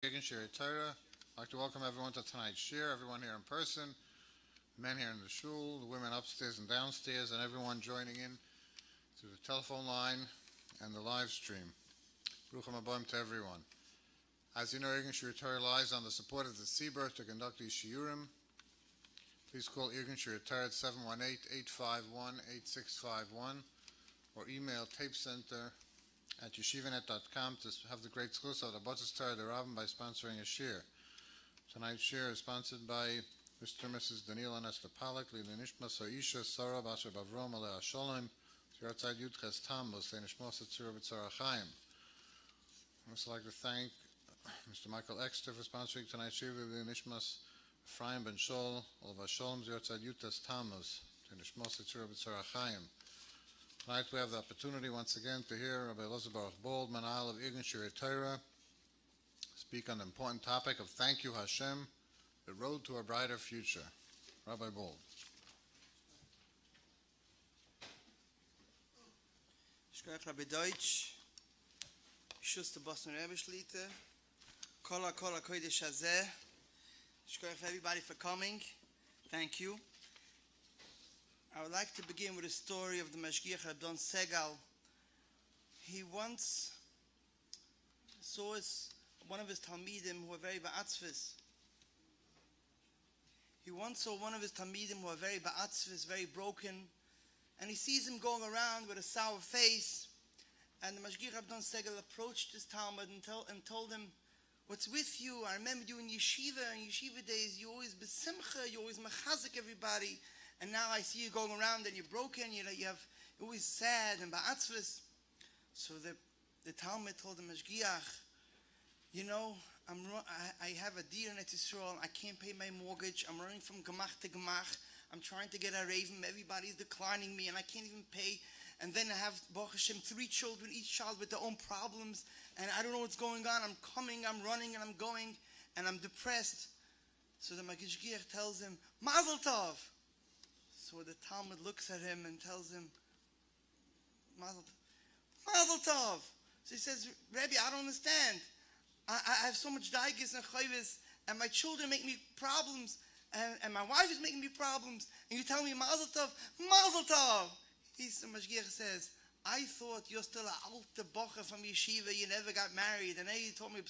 I'd like to welcome everyone to tonight's shir, everyone here in person, the men here in the shul, the women upstairs and downstairs, and everyone joining in through the telephone line and the live stream. Baruch HaMaboim to everyone. As you know, Irgun Shir Torah relies on the support of the Tzibur to conduct these shiurim. Please call Irgun Shir Torah at 718-851-8651 or email tapecenter@yeshivanet.com to have the great schus of the Botzes Torah the Rabbin by sponsoring a shir. Tonight's shir is sponsored by Mr. and Mrs. Daniel and Esther Pollack, Lili Nishma Soisha, Sarah Basher Bavrom, Alea Sholem, Ziratzad Yudches Tammuz, Lenishmos Tzura B'Tzara Chaim. I'd also like to thank Mr. Michael Exter for sponsoring tonight's shir, Lili Nishmas Ephraim Ben Shol, Olva Sholem, Ziratzad Yudches Tammuz, Lenishmos Tzura B'Tzara Chaim. Tonight we have the opportunity once again to hear Rabbi Elozor Baruch, Manal of Irgun Shir Torah, speak on the important topic of Thank You Hashem, the road to a brighter future. Rabbi Bold. Shkoyach Rabbi Deutsch, Schuster Boston Rebbe Shlita, Kola Kodesh Hazeh. Shkoyach for everybody for coming. Thank you. I would like to begin with a story of the Mashgiach Adon Segal. He once saw one of his Talmidim who were very ba'atzvis. Very broken, and he sees him going around with a sour face. And the Mashgiach Adon Segal approached this Talmud and told him, "What's with you? I remember you in yeshiva days. You always besimcha, you always mechazik everybody. And now I see you going around and you're broken, you're always sad and ba'atzvis." So the Talmud told the Mashgiach, I have a deer in Eretz Yisrael, I can't pay my mortgage, I'm running from gemach to gemach, I'm trying to get a raven, everybody's declining me and I can't even pay. And then I have, Baruch Hashem, 3 children, each child with their own problems, and I don't know what's going on, I'm running and I'm going, and I'm depressed. So the Mashgiach tells him, Mazel Tov. So the Talmud looks at him and tells him, Mazel Tov. So he says, Rebbe, I don't understand. I have so much daigis and chayvis, and my children make me problems, and my wife is making me problems, and you tell me Mazel Tov, Mazel Tov. The Mashgiach says, I thought you're still an alter bocher from yeshiva, you never got married, and then you told me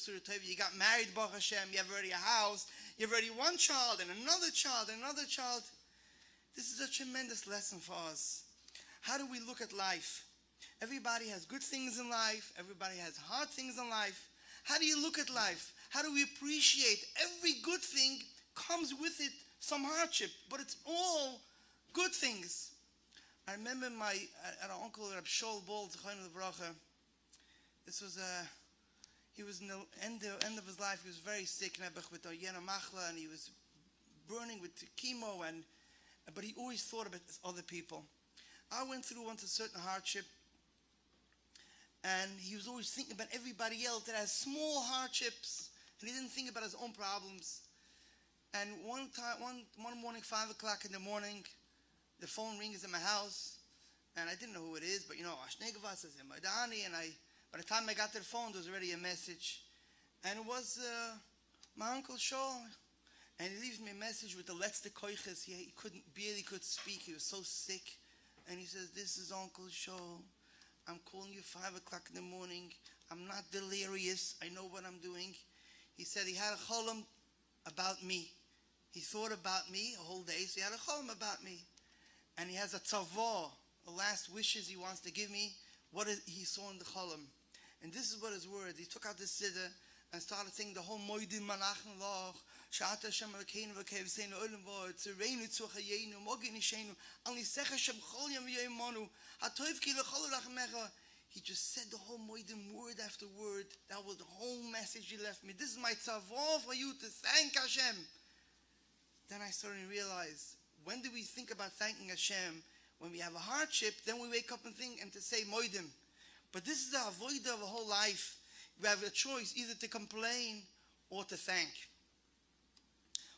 you got married, Baruch Hashem, you have already a house, you have already one child, and another child, and another child. This is a tremendous lesson for us. How do we look at life? Everybody has good things in life. Everybody has hard things in life. How do you look at life? How do we appreciate every good thing comes with it some hardship, but it's all good things. I remember my uncle Rabbi Shol Bold, this was he was in the end of his life. He was very sick, with Yena Machla, and he was burning with chemo, but he always thought about other people. I went through once a certain hardship, and he was always thinking about everybody else that has small hardships, and he didn't think about his own problems. And one morning, 5 o'clock in the morning, the phone rings in my house, and I didn't know who it is, but Ashnegava says Maidani, and by the time I got to the phone, there was already a message, and it was my Uncle Shaul. And he leaves me a message with the letzte koiches. He barely could speak. He was so sick. And he says, "This is Uncle Shaul. I'm calling you 5 o'clock in the morning. I'm not delirious. I know what I'm doing." He said he had a cholam about me. He thought about me a whole day, so he had a cholam about me. And he has a tzavah, the last wishes he wants to give me, what he saw in the cholam. And this is what his words. He took out the siddur and started singing the whole Moedim Malachim Loch, Sha'at Hashem Elokeinu v'Kev Seinu Olam V'Od, Tzurenu Tzurchayenu, Mogin Ishenu, Al Nisech Hashem Chol Yom V'Yomonu, HaToiv Ki L'Chol L'Rachmecha. He just said the whole Moedim word after word. That was the whole message he left me. This is my tzavah for you to thank Hashem. Then I started to realize, when do we think about thanking Hashem? When we have a hardship, then we wake up and think and to say Moedim. But this is the avodah of a whole life. We have a choice either to complain or to thank.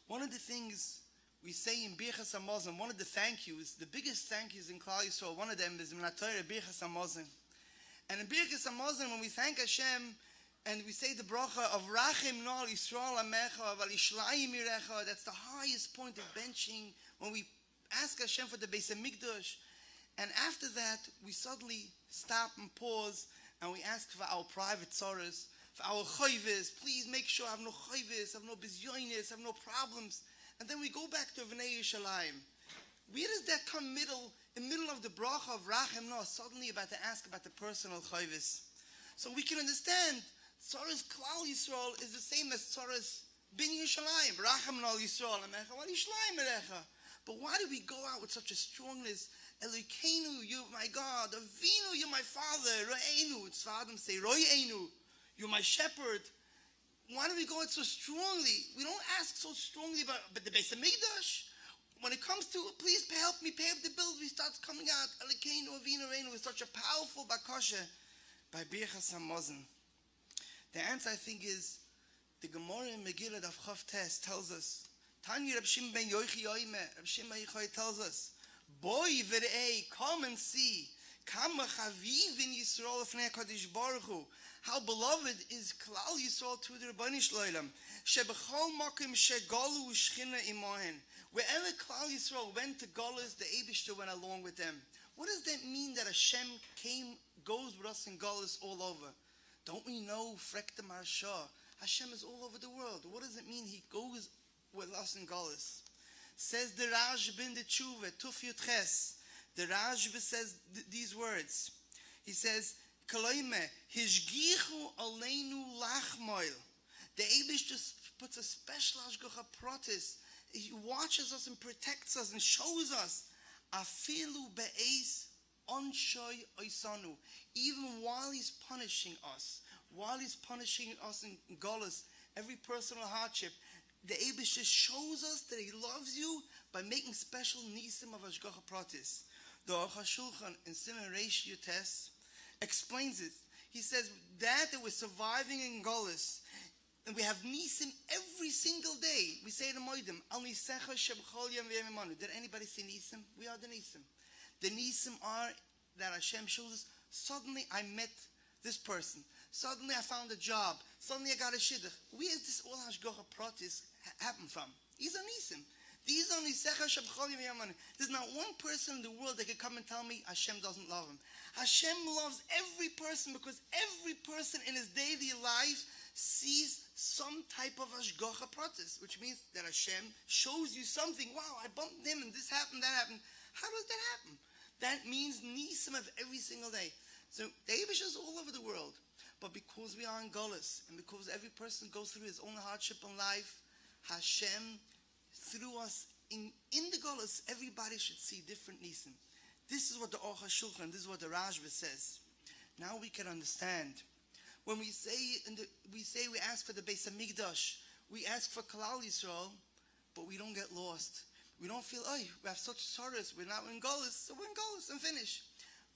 One of the things we say in Birchas HaMazon, one of the thank yous, the biggest thank yous in Klal Yisrael, one of them is in Torah Birchas HaMazon. And in Birchas HaMazon, when we thank Hashem, And we say the bracha of Rachim no Yisrael Amecha V'Alishlayim Yirecha. That's the highest point of benching when we ask Hashem for the Beis Hamikdash. And after that, we suddenly stop and pause and we ask for our private tzoros, for our chayvis. Please make sure I have no chayvis, I have no bizyonis, I have no problems. And then we go back to V'nei Yerushalayim. Where does that come in the middle of the bracha of Rachim no, suddenly about to ask about the personal chayvis? So we can understand Tzoros Klal Yisrael is the same as Tzoros Bin Yerushalayim. Racham no Yisrael Amecha V'Alishlayim Yirecha. But why do we go out with such a strongness? Elokeinu, you're my God. Avinu, you're my Father. Ro'einu, it's Father say Ro'einu, you're my shepherd. Why do we go out so strongly? We don't ask so strongly about the Beis Hamikdash. When it comes to, please help me pay up the bills, we start coming out. Elokeinu, Avinu, Ro'einu is such a powerful bakasha by Birchas Hamazon. The answer, I think, is the Gemara in Megillah of Chav Tes tells us. Tanya Reb Shimon ben Yochi Yoime, Reb Shimon Yochai tells us, Boy v're'ei, come and see, Kama chaviv in Yisrael l'fnei HaKadosh Baruch Hu. How beloved is Klal Yisrael to the Rebbeinu Shloilem. Shebechol makim shegalu shchina imahen. Wherever Klal Yisrael went to Galus, the Eibishter went along with them. What does that mean that Hashem goes with us in Galus all over? Don't we know, Frekta Marsha, Hashem is all over the world. What does it mean he goes with us in Galus? Says the Rashba in the Tshuva, Tuf Yud Ches. The Rashba says these words. He says, Kaloime, Hishgichu aleinu lachmoil. The Eibush just puts a special Hashgacha Pratis. He watches us and protects us and shows us. Afilu be'ez onshoy oisanu. Even while he's punishing us in Golus, every personal hardship, the Eibush just shows us that he loves you by making special nisim of Hashgacha Pratis. The Aruch HaShulchan in Siman Reish Yutes explains it. He says that we're surviving in Golus, and we have nisim every single day. We say to Moedim, Al Nisecha Shebchol Yom V'Yom Imanu. Did anybody see nisim? We are the nisim. The nisim are that Hashem shows us. Suddenly I met this person. Suddenly I found a job. Suddenly I got a shidduch. Where is this all Hashgacha Pratis happen from? These are nisim. These are nisecha shebchol yom v'yom. There's not one person in the world that can come and tell me Hashem doesn't love him. Hashem loves every person because every person in his daily life sees some type of Hashgacha Pratis, which means that Hashem shows you something. Wow, I bumped him and this happened, that happened. How does that happen? That means nisim of every single day. So the Eibush is all over the world. But because we are in Golus, and because every person goes through his own hardship in life, Hashem, through us, in the Golus, everybody should see different nisim. This is what the Aruch HaShulchan, this is what the Rashba says. Now we can understand. When we ask for the Beis Hamikdash, we ask for Klal Yisrael, but we don't get lost. We don't feel, oh, we have such sorrows, we're not in Golus, so we're in Golus and finish.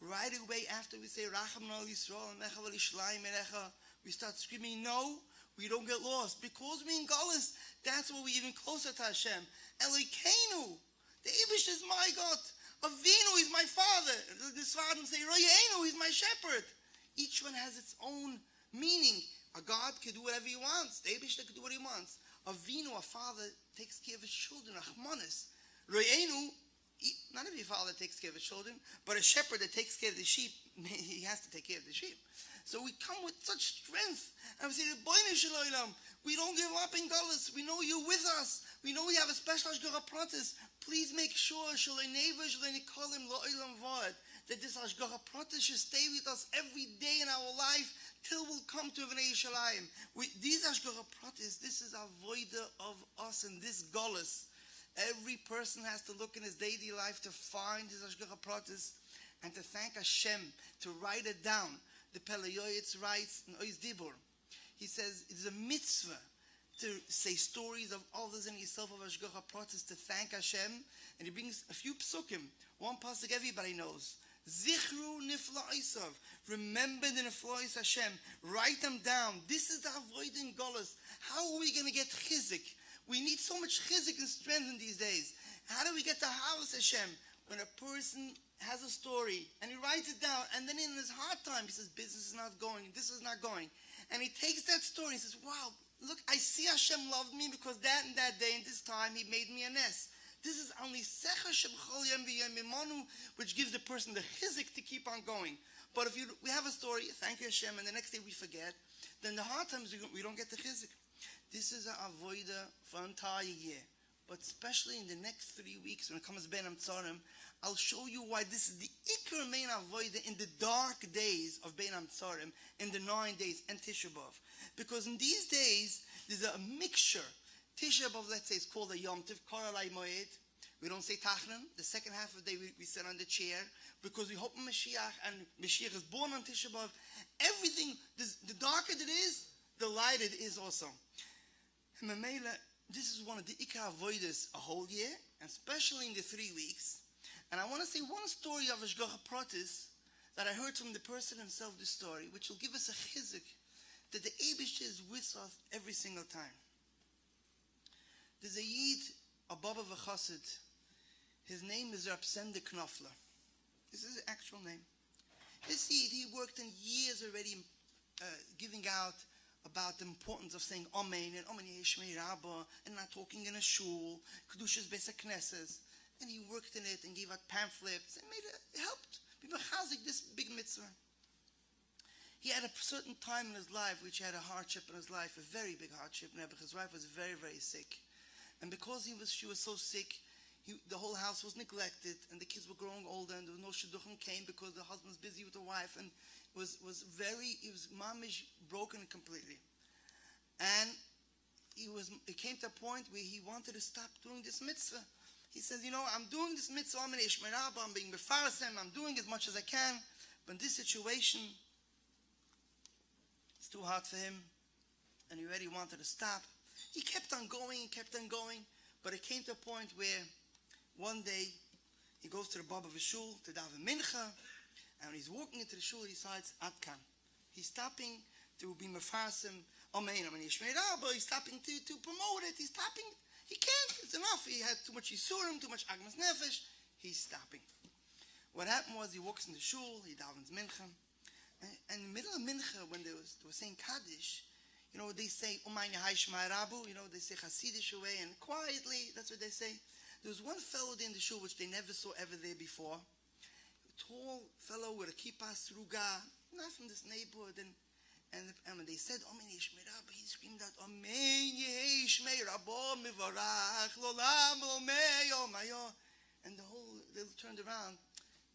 Right away after we say Racham no Yisrael Amecha V'Alishlayim Yirecha, we start screaming, no, we don't get lost. Because we're in Golus, that's where we're even closer to Hashem. Elokeinu, the Eibush is my God. Avinu is my Father. The Sfadim say, Ro'einu, he's my shepherd. Each one has its own meaning. A God can do whatever he wants. The Eibush can do what he wants. Avinu, a father, takes care of his children. Achmanis. Ro'einu, not every father takes care of his children, but a shepherd that takes care of the sheep, he has to take care of the sheep. So we come with such strength, and we say, we don't give up in Golus. We know you're with us. We know we have a special Hashgacha Pratis. Please make sure that this Hashgacha Pratis should stay with us every day in our life till we'll come to V'nei Yerushalayim. These Hashgacha Pratis, this is our voida of us in this Golus. Every person has to look in his daily life to find his Hashgacha Pratis and to thank Hashem, to write it down. The Peleyoyitz writes in Oiz Dibur. He says it's a mitzvah to say stories of others and yourself of Hashgacha Pratis to thank Hashem. And he brings a few psukim. One pasuk everybody knows. Zichru nifla'isav. Remember the nifla'is Hashem. Write them down. This is the avoid in Golus. How are we going to get chizik? We need so much chizik and strength in these days. How do we get to Havas Hashem? When a person has a story and he writes it down, and then in his hard time he says, business is not going, this is not going. And he takes that story and says, wow, look, I see Hashem loved me because that and that day and this time he made me a nes. This is only Secha Shem Chol Yom V'Yom Imanu, which gives the person the chizik to keep on going. But if we have a story, thank you Hashem, and the next day we forget, then the hard times we don't get the chizik. This is an avoida for an entire year. But especially in the next 3 weeks when it comes to Ben Hamtzarim, I'll show you why this is the Iker main avoida in the dark days of Ben Hamtzarim, in the 9 days, and Tisha B'Av. Because in these days, there's a mixture. Tisha B'Av, let's say, it's called a Yom Tov, Koralai Moed. We don't say Tachnan. The second half of the day, we sit on the chair because we hope Mashiach, and Mashiach is born on Tisha B'Av. Everything, the darker it is, the lighter it is also. And Mamela, this is one of the Ikar Avodas a whole year, and especially in the 3 weeks. And I want to say one story of Ashgacha Pratis that I heard from the person himself, this story, which will give us a chizik that the Eibush is with us every single time. There's a Yid, a Baba V'Chassid. His name is Rab Sende Knofler. This is his actual name. This Yid, he worked in years already giving out about the importance of saying Amen and Amen Yeshmei Rabba and not talking in a shul, Kedushas Beis HaKnesses. And he worked in it and gave out pamphlets and helped people chazik this big mitzvah. He had a certain time in his life which had a hardship in his life, a very big hardship. His wife was very, very sick. And because she was so sick, the whole house was neglected and the kids were growing older and there was no shidduchim came because the husband was busy with the wife, and he was mamish broken completely. And it came to a point where he wanted to stop doing this mitzvah. He says, I'm doing this mitzvah, I'm being mefarasem, I'm doing as much as I can, but in this situation, it's too hard for him, and he already wanted to stop. He kept on going, but it came to a point where one day he goes to the Baba V'Shul to daven mincha, and when he's walking into the shul, he decides, Atkan. He's stopping to be mefarasem, Amen, Yeshmei Rabba. He's stopping to promote it. He's stopping. He can't. It's enough. He had too much Yisurim, too much Agmas Nefesh. He's stopping. What happened was he walks in the shul, he davens mincha, and in the middle of mincha, when they were saying Kaddish, they say Umayne Haishmai Rabu, they say Hasidish away, and quietly, that's what they say. There was one fellow in the shul which they never saw ever there before. A tall fellow with a kippah sruga, not from this neighborhood, and when they said Amen Yeshmei Rabba, he screamed out Amen Yeshmei Rabba Mivarach Lolam Lomei Omayo, and they turned around.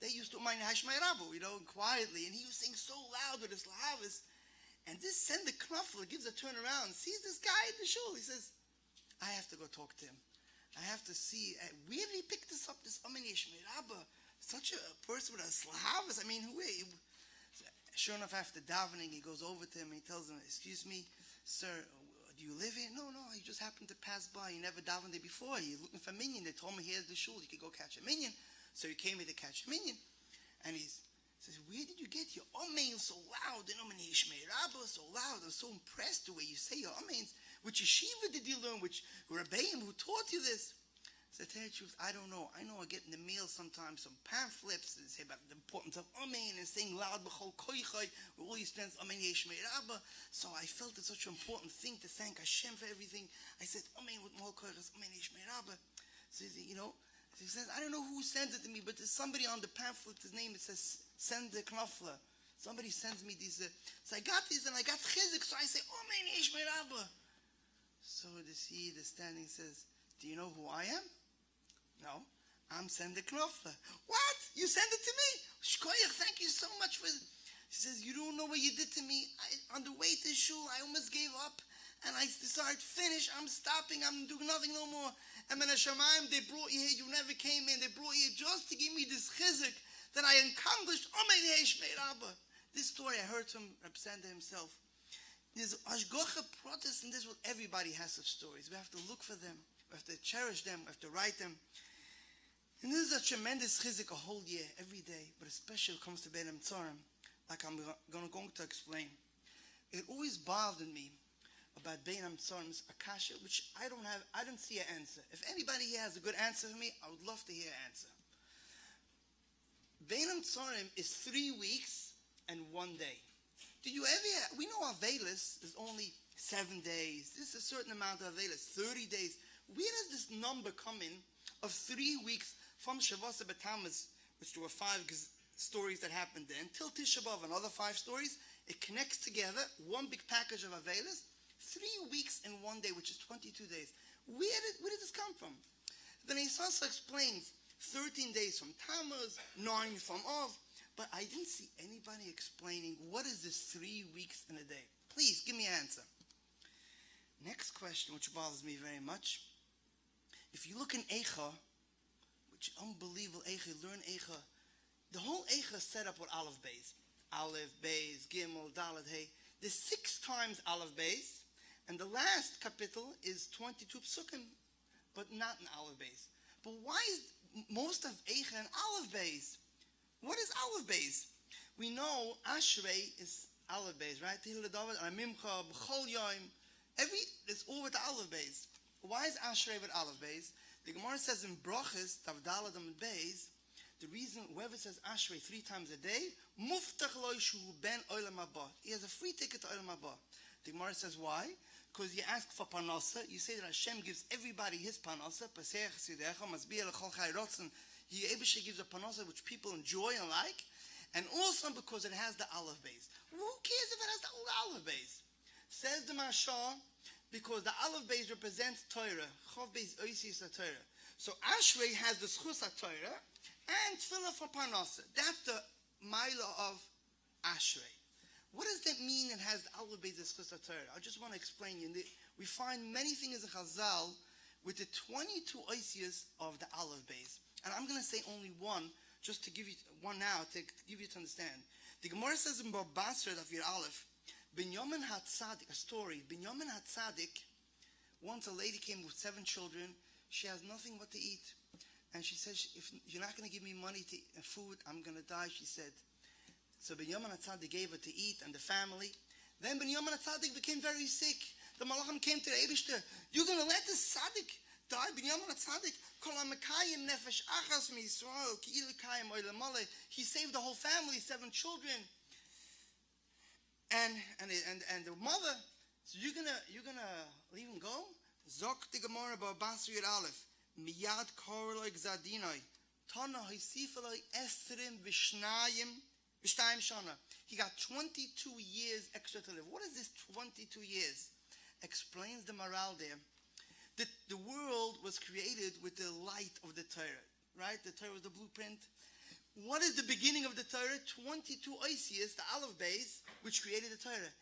They used to Amen Yeshmei Rabba, quietly, and he was saying so loud with his lahavas. And this Sender Knopfler gives a turn around, sees this guy at the shul. He says, I have to go talk to him. I have to see, where did he pick this up, this Amen Yeshmei Rabba? Such a person with a lahavas. I mean, sure enough, after davening, he goes over to him and he tells him, excuse me, sir, do you live here? No, he just happened to pass by. He never davened there before. He's looking for a minyan. They told me here's the shul. You could go catch a minyan. So he came here to catch a minyan. And he says, where did you get your amen so loud? And Amen Yeshmei Rabba so loud. I'm so impressed the way you say your amens. Which yeshiva did you learn? Which Rebbeim who taught you this? So to tell you the truth, I don't know. I know I get in the mail sometimes some pamphlets that say about the importance of Amen and saying loud b'chol koichai with all your strength Amen Yeshmei Rabba. So I felt it's such an important thing to thank Hashem for everything. I said Amen with mol koichas Amen Yeshmei Rabba. So he says, I don't know who sends it to me, but there's somebody on the pamphlet. His name, it says Sender Knopfler. Somebody sends me these. So I got these and I got chizik. So I say Amen Yeshmei Rabba. So the Yid is standing says, do you know who I am? No, I'm Sender Knopfler. What? You send it to me? Shkoyach, thank you so much for it. He says, you don't know what you did to me. On the way to shul, I almost gave up. And I decided, finish, I'm stopping, I'm doing nothing no more. And when Hashemayim, they brought you here, you never came in. They brought you here just to give me this chizik that I accomplished. Amen Yeshmei Rabba. This story I heard from Reb Sender himself. There's Ashgacha Pratis, and this is what everybody has such stories. We have to look for them. We have to cherish them. We have to write them. And this is a tremendous chizik a whole year, every day, but especially when it comes to Ben Hamtzarim, like I'm going to explain. It always bothered me about Ben Hamtzarim's akasha, which I don't see an answer. If anybody here has a good answer for me, I would love to hear an answer. Ben Hamtzarim is 3 weeks and 1 day. Did you ever, we know Avelis is only 7 days. This is a certain amount of Avelis, 30 days. Where does this number come in of 3 weeks from Shavasa B'Tammuz, which there were 5 stories that happened then, till Tisha B'Av, another 5 stories? It connects together, one big package of Avelis, 3 weeks in 1 day, which is 22 days. Where did this come from? Then Isasa explains 13 days from Tammuz, 9 from Av, but I didn't see anybody explaining what is this 3 weeks in a day. Please, give me an answer. Next question, which bothers me very much. If you look in Eicha, which is unbelievable, Eicha, learn Eicha, the whole Eicha is set up with Aleph Beis. Aleph, Beis, Gimel, Dalet, Hey. There's 6 times Aleph Beis, and the last kapitel is 22 psukim, but not in Aleph Beis. But why is most of Eicha in Aleph Beis? What is Aleph Beis? We know Ashrei is Aleph Beis, right? Tehillah David, Amimcha, B'chol Yom. It's all with the Aleph Beis. Why is Ashrei with Aleph Beis? The Gemara says in Brachas, Tavdalat Amud Beis, the reason whoever says Ashrei 3 times a day, Muftach lo shu ben olam haba. He has a free ticket to olam haba. The Gemara says why? Because you ask for panasa, you say that Hashem gives everybody his panasa. Pasech sidecha masbiyah lechol chai rotzen. He gives a panasa which people enjoy and like, and also because it has the Aleph Beis. Who cares if it has the Aleph Beis? Says the Mashal, because the Aleph Beis represents Torah. Chav Beis Oisis Torah. So Ashrei has the Schus Torah and Tefillah for Parnasa. That's the Maila of Ashrei. What does that mean? It has the Aleph Beis the Schus Torah. I just want to explain you. We find many things in Chazal with the 22 Oisias of the Aleph Beis. And I'm going to say only one, just to give you one now, to give you to understand. The Gemara says in Babasra of your Aleph, Binyamin HaTzadik, a story. Binyamin HaTzadik, once a lady came with 7 children. She has nothing but to eat. And she says, if you're not going to give me money to food, I'm going to die, she said. So Binyamin HaTzadik gave her to eat and the family. Then Binyamin HaTzadik became very sick. The Malachim came to the Eibishter. You're going to let this Tzadik die? Binyamin HaTzadik, Kol HaMekayim Nefesh Achas MiYisrael, Ki Ilikayim Oile Male. He saved the whole family, 7 children. And the mother, so you're gonna leave him go? Zok the Gemara Babasri Yud Aleph, Miyad Korloi Gzadinoi, Tana Hisifaloi Esrim Vishnayim Shana. He got 22 years extra to live. What is this 22 years? Explains the morale there. The world was created with the light of the Torah, right? The Torah was the blueprint. What is the beginning of the Torah? 22 Oisias, the Aleph Beis, which created the Torah.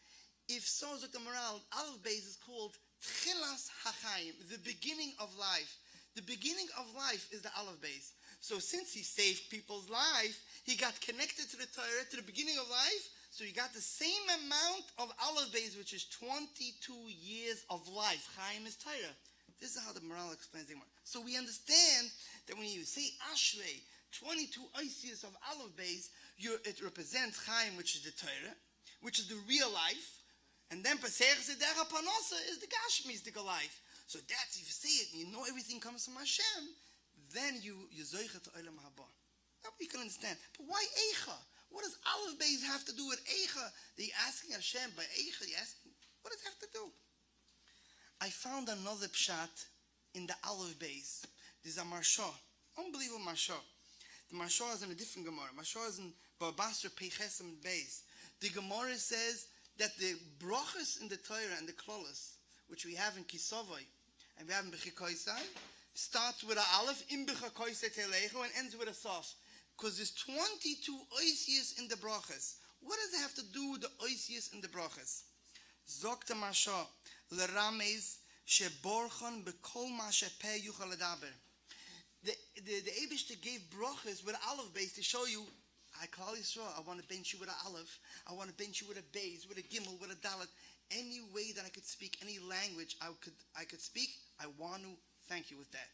If so, Zok the morale, Aleph Beis is called Tchilas HaChaim, the beginning of life. The beginning of life is the Aleph Beis. So since he saved people's life, he got connected to the Torah, to the beginning of life, so he got the same amount of Aleph Beis, which is 22 years of life. Chaim is Torah. This is how the morale explains it. So we understand that when you say Ashrei, 22 Oisias of Aleph Beis, it represents Chaim, which is the Torah, which is the real life, and then Pasech Zedecha Panasa is the Gashmistic life. So that's, if you say it and you know everything comes from Hashem, then you zoicha to Olam Haba. That we can understand. But why Eicha? What does Aleph Beis have to do with Eicha? They're asking Hashem, by Eicha, you're asking, what does it have to do? I found another pshat in the Aleph Beis. There's a Marsha, unbelievable Marsha. The Marsha is in a different Gemara. Marsha is in Babasra Peiches and Beis. The Gemara says that the brachas in the Torah and the klolas, which we have in Kisavai and we have in Bechikoisai, starts with an aleph in Bechikoisai Telecho and ends with a sof. Because there's 22 oisias in the brachas. What does it have to do with the oisias in the brachas? Zok the Marsha, L'ramez sheborchan bekol ma shepeh yuchal ledaber. The Eibishter gave brachas with Aleph Beis to show you, I call Yisrael, I want to bench you with an Aleph, I want to bench you with a Beis, with a Gimel, with a Dalet. Any way that I could speak, any language I could speak, I want to thank you with that.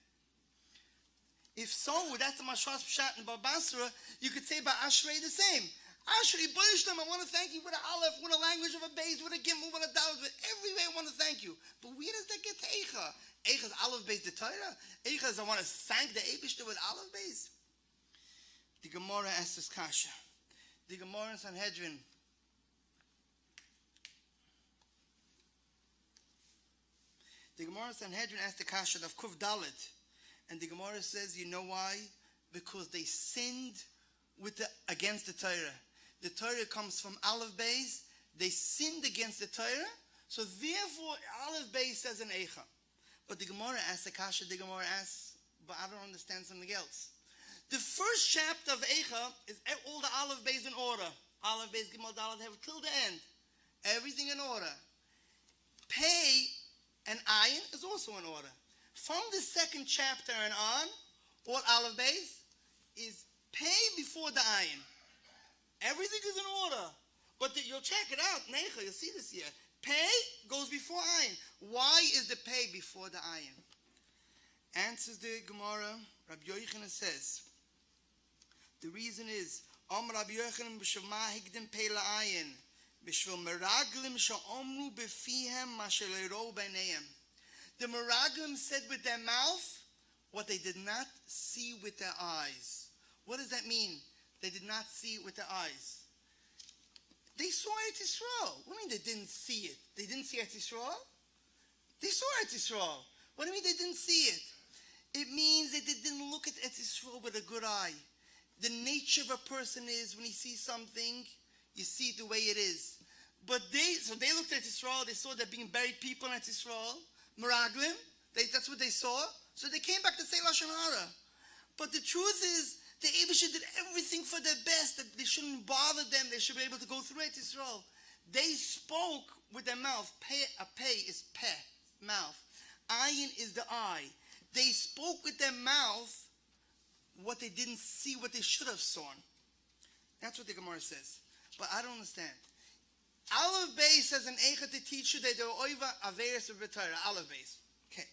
If so, that's the Mashras Pshat in Babasra, you could say by Ashrei the same. Ashrei, Boishtam, I want to thank you with an Aleph, with a language of a Beis, with a Gimel, with a Dalet, with every way I want to thank you. But where does that get to Eicha? Eicha is Aleph Beis the Torah. Eicha is I want to thank the Eibishter with Aleph Beis. The Gemara asks this kasha. The Gemara in Sanhedrin. The Gemara Sanhedrin asked the Kasha of Kuf Dalet, and the Gemara says, you know why? Because they sinned against the Torah. The Torah comes from Aleph Beis. They sinned against the Torah, so therefore Aleph Beis says an Eicha. But the Gemara asks the Kasha, the Gemara asks, but I don't understand something else. The first chapter of Eicha is all the Aleph Beis in order. Aleph Beis Gimel Dalet have till the end. Everything in order. Pei and Ayin is also in order. From the second chapter and on, all Aleph Beis is Pei before the Ayin. Everything is in order. But you'll check it out. Neicha, you'll see this here. Pei goes before Ayin. Why is the Pei before the Ayin? Answers the Gemara. Rabbi Yochanan says, the reason is, Rabbi Yochanan b'shema higdim Pei la'ayin. The Meraglim said with their mouth what they did not see with their eyes. What does that mean? They did not see it with their eyes. They saw Eretz Yisrael. What do you mean they didn't see it? They didn't see Eretz Yisrael? They saw Eretz Yisrael. What do you mean they didn't see it? It means that they didn't look at Eretz Yisrael with a good eye. The nature of a person is when he sees something, you see it the way it is. But they looked at Israel, they saw there being buried people in Israel, Meraglim, that's what they saw. So they came back to say Lashon Hara. But the truth is, the Eibusha did everything for their best, that they shouldn't bother them, they should be able to go through it, Israel. They spoke with their mouth. A pei is peh, mouth. Ayin is the eye. They spoke with their mouth what they didn't see, what they should have seen. That's what the Gemara says. But I don't understand. Aleph Beis says an Eicha to teach you that they were over Averis of B'Torah. Aleph Beis. Okay.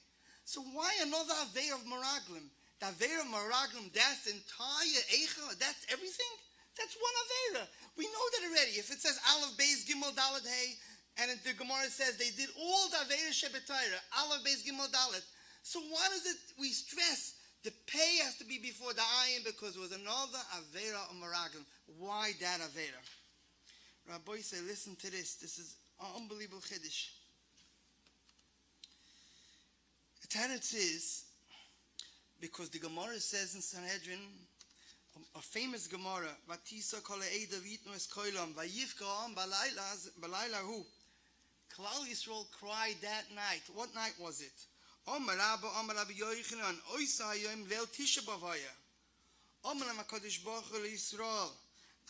So why another Aveir of Meraglim? The Aveir of Meraglim, that's the entire Eicha? That's everything? That's one Aveira. We know that already. If it says Aleph Beis Gimel Dalet Hey, and the Gemara says they did all the Aveira Sheb'Torah, Aleph Beis Gimel Dalet. So why does it, we stress the pay has to be before the ayin because it was another Aveira of Meraglim. Why that Aveira? Rabbi say, listen to this. This is an unbelievable chiddush. The teretz is because the Gemara says in Sanhedrin, a famous Gemara, Vatisa kol eida vitnu es koilam vayivka balayla hu. Klal Yisrael cried that night. What night was it? Omer Rabbi Yochanan oisa hayom leil Tisha B'Av haya. Omer HaKadosh Baruch Hu Yisrael.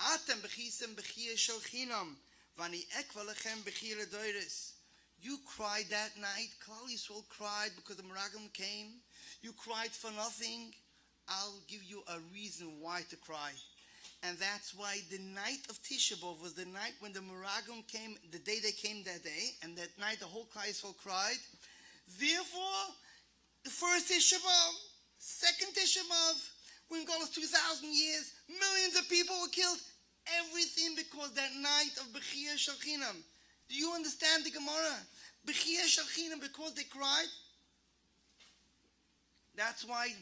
Atem bechisem bechir shel chinam, vani ekva lechem bechir adoiris. You cried that night. Klal Yisrael cried because the Meraglim came. You cried for nothing. I'll give you a reason why to cry. And that's why the night of Tisha B'Av was the night when the Meraglim came, the day they came that day, and that night the whole Klal Yisrael cried. Therefore, the first Tisha B'Av, second Tisha B'Av, when God was 2,000 years, millions of people were killed. Everything because that night of Bechir Shel Chinam. Do you understand the Gemara? Bechir Shel Chinam, because they cried. That's why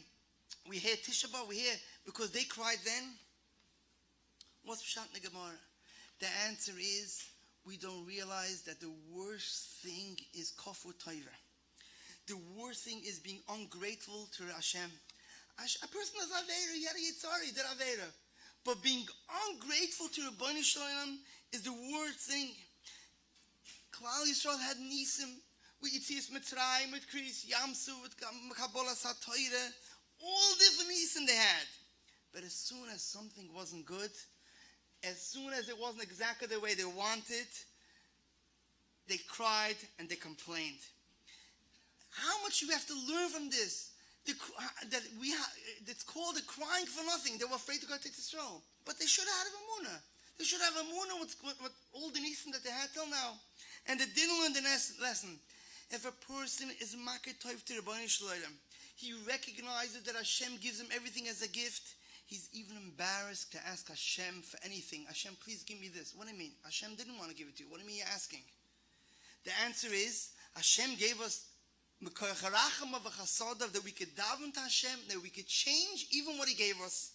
we hear Tisha B'Av, we hear because they cried then. What's Pshat in the Gemara? The answer is we don't realize that the worst thing is Kofur Toiver. The worst thing is being ungrateful to Hashem. A person does Aveira, he had a Yitzhar, he did Aveira. But being ungrateful to Rabbeinu Shalom is the worst thing. Klal Yisrael had Nisim, with Yitzias Mitzrayim, with Kriyas Yamsu, with Kabbalas HaTorah, all different Nisim they had. But as soon as something wasn't good, as soon as it wasn't exactly the way they wanted, they cried and they complained. How much you have to learn from this? It's called the crying for nothing. They were afraid to go to Israel. But they should have Amunah. They should have Amunah with all the Nisim that they had till now. And they didn't learn the lesson. If a person is Makir Tov to Rabbeinu Shalom, he recognizes that Hashem gives him everything as a gift. He's even embarrassed to ask Hashem for anything. Hashem, please give me this. What do you mean? Hashem didn't want to give it to you. What do you mean you're asking? The answer is, Hashem gave us that we could daven to Hashem, that we could change even what He gave us.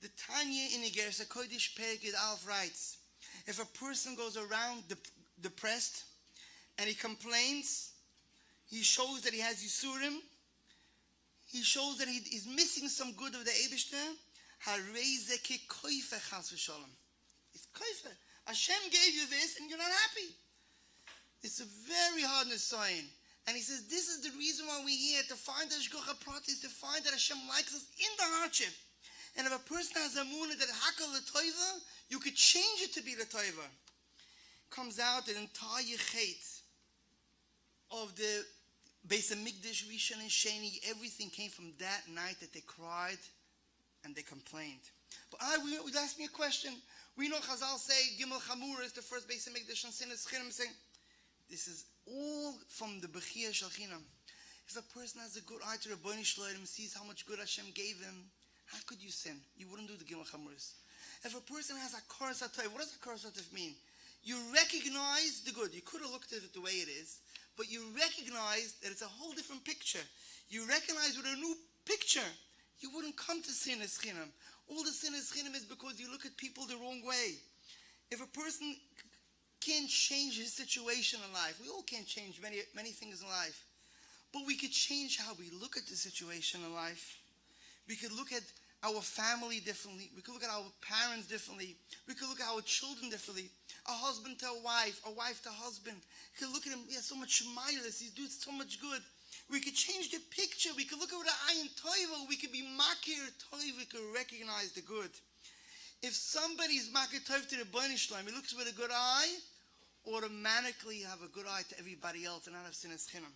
The Tanya in Igeres HaKodesh Perek Alf writes, if a person goes around depressed and he complains, He shows that he has Yisurim. He shows that he's missing some good of the Eibishter. Hareze ke koife chas v'shalom. It's koife. Hashem gave you this and you're not happy. It's a very hard sign. And he says, this is the reason why we're here, to find the Hashgacha Pratis, to find that Hashem likes us in the hardship. And if a person has a moon that hakal l'toiva, you could change it to be l'toiva. Comes out an entire chait of the Beis HaMikdash, Rishon and Sheni, everything came from that night that they cried and they complained. But we ask me a question. We know Chazal say, Gimel Chamur is the first Beis HaMikdash and Sinas Chinam saying, this is all from the Bechia Shel Chinam. If a person has a good eye to Rabbeinu Shloim, sees how much good Hashem gave him, how could you sin? You wouldn't do the Gimel Chamuris. If a person has a Koras HaTov, what does a Koras HaTov mean? You recognize the good. You could have looked at it the way it is, but you recognize that it's a whole different picture. You recognize with a new picture, you wouldn't come to Sinas Chinam. All the Sinas Chinam is because you look at people the wrong way. If a person can't change his situation in life, we all can't change many things in life, but we could change how we look at the situation in life. We could look at our family differently. We could look at our parents differently. We could look at our children differently. A husband to a wife to a husband. We could look at him, he has so much shmailis, he's doing so much good. We could change the picture. We could look at the ayin toiva. We could be makir toiv. We could recognize the good. If somebody's makir toiv to the Bnei Shlom, he looks with a good eye, automatically you have a good eye to everybody else and not have sinas chinam.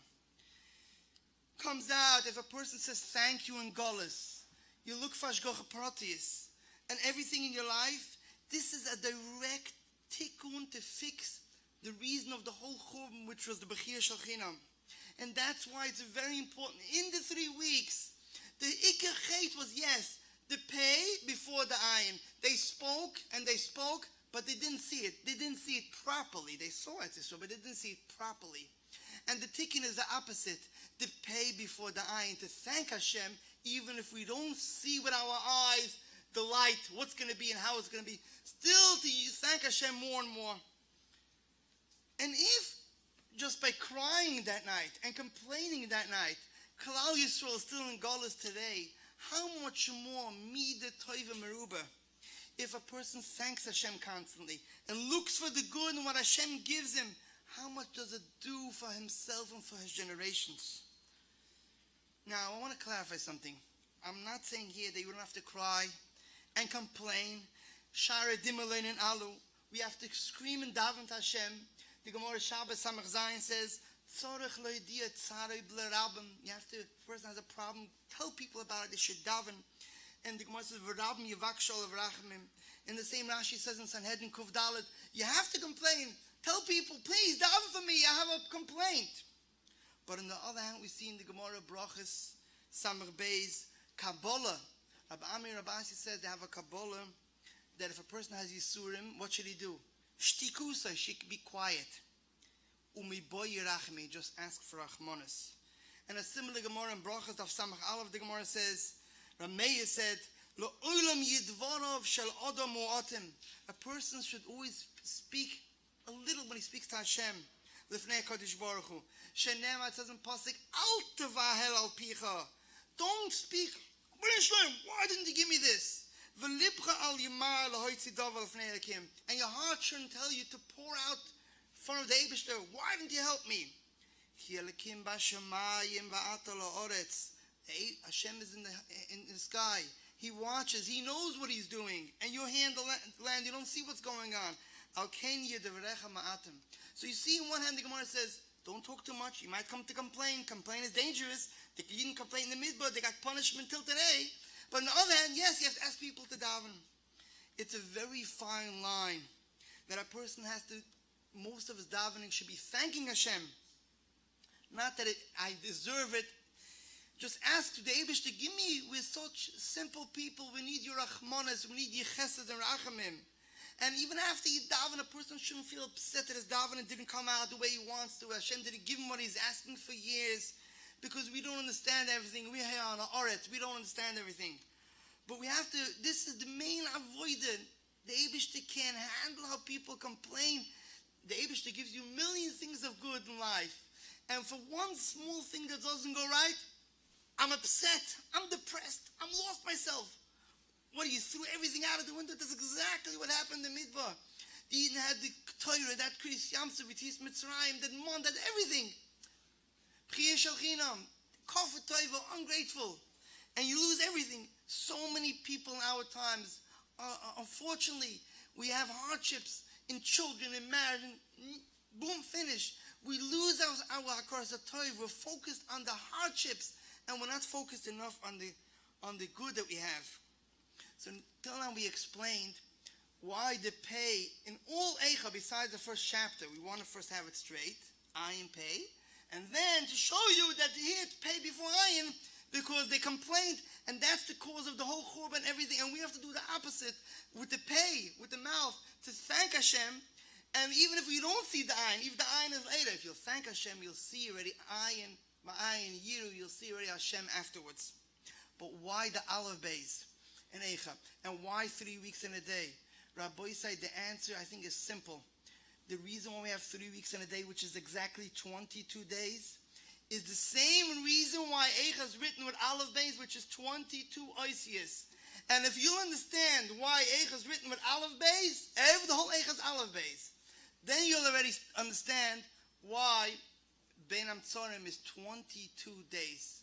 Comes out, if a person says thank you in Golis, you look for Hashgacha Pratis, and everything in your life, this is a direct tikkun to fix the reason of the whole churban, which was the Bechir Shel Chinam. And that's why it's very important. In the 3 weeks, the Iker Chet was, yes, the pay before the ayin. They spoke, but they didn't see it. They didn't see it properly. They saw it, but they didn't see it properly. And the tikkun is the opposite. The pay before the ayin, to thank Hashem, even if we don't see with our eyes the light, what's going to be and how it's going to be, still to thank Hashem more and more. And if just by crying that night and complaining that night, Klal Yisrael is still in Galus today, how much more Mida Toiva Meruba, if a person thanks Hashem constantly and looks for the good in what Hashem gives him, how much does it do for himself and for his generations? Now, I want to clarify something. I'm not saying here that you don't have to cry and complain. Shara Dimalein and Alu. We have to scream and daven to Hashem. The Gemara Shabbos Samach Zayin says, Tzorech lo yediya tzarei b'lerabim. You have to, if a person has a problem, tell people about it. They should daven. And the Gemara says, V'rabim yivak shol avrachimim. And the same Rashi says in Sanhedrin Kuf Dalet, you have to complain. Tell people, please daven for me. I have a complaint. But on the other hand, we see in the Gemara Brachas Samach Beis Kabbalah. Rabbi Amir Rabasi says they have a Kabbalah that if a person has Yisurim, what should he do? Shtikusa, she should be quiet. Umi boy yirachmi, just ask for Rachmanis. And a similar Gemara in Brachas of Samach Aleph, the Gemara says, Rameya said, Lo olam yidvarov shel adam mu'atim. A person should always speak a little when he speaks to Hashem. Lifnei Kodesh Baruch Hu. Shenem, it says in Pasuk, Al tevahel al picha. Don't speak, why didn't you give me this? And your heart shouldn't tell you to pour out in front of the Eibishter, why didn't you help me? Hashem is in the sky. He watches, he knows what he's doing. And you hand the land, you don't see what's going on. So you see, on one hand, the Gemara says, don't talk too much. You might come to complain. Complain is dangerous. They didn't complain in the midbar. They got punishment till today. But on the other hand, yes, you have to ask people to daven. It's a very fine line that a person has to, most of his davening should be thanking Hashem. Not that I deserve it. Just ask the Eibush to give me, we're such simple people. We need your Rachmanis. We need your Chesed and Rachamim. And even after you daven, a person shouldn't feel upset that his davening didn't come out the way he wants to. Hashem didn't give him what he's asking for years. Because we don't understand everything. We're here on the Oretz. We don't understand everything. But we have to, this is the main avoided. The Eibishter can't handle how people complain. The Eibishter gives you million things of good in life. And for one small thing that doesn't go right, I'm upset, I'm depressed, I'm lost myself. What, you threw everything out of the window? That's exactly what happened in Midbar. They even had the Torah, that Kriyas Yamsuf, Yitzis Mitzrayim, that Mon, that everything. Chiyah Shel Chinam, Kafir Toiva, ungrateful. And you lose everything. So many people in our times, unfortunately, we have hardships in children, in marriage, and boom, finish. We lose our Hakaras HaTorah. We're focused on the hardships, and we're not focused enough on the good that we have. So until now we explained why the pay in all Eicha, besides the first chapter, we want to first have it straight, ayin pay, and then to show you that here it's pay before ayin, because they complained, and that's the cause of the whole churban and everything, and we have to do the opposite with the pay, with the mouth, to thank Hashem. And even if you don't see the ayin, if the ayin is later, if you'll thank Hashem, you'll see already ayin, ma'ayin, yiru, you'll see already Hashem afterwards. But why the Aleph Beis in Eicha? And why 3 weeks in a day? Rabbi said the answer, I think, is simple. The reason why we have 3 weeks in a day, which is exactly 22 days, is the same reason why Eicha is written with Aleph Beis, which is 22 Oisius. And if you understand why Eicha is written with Aleph Beis, the whole Eicha is Aleph Beis, then you'll already understand why Ben Amtzorim is 22 days.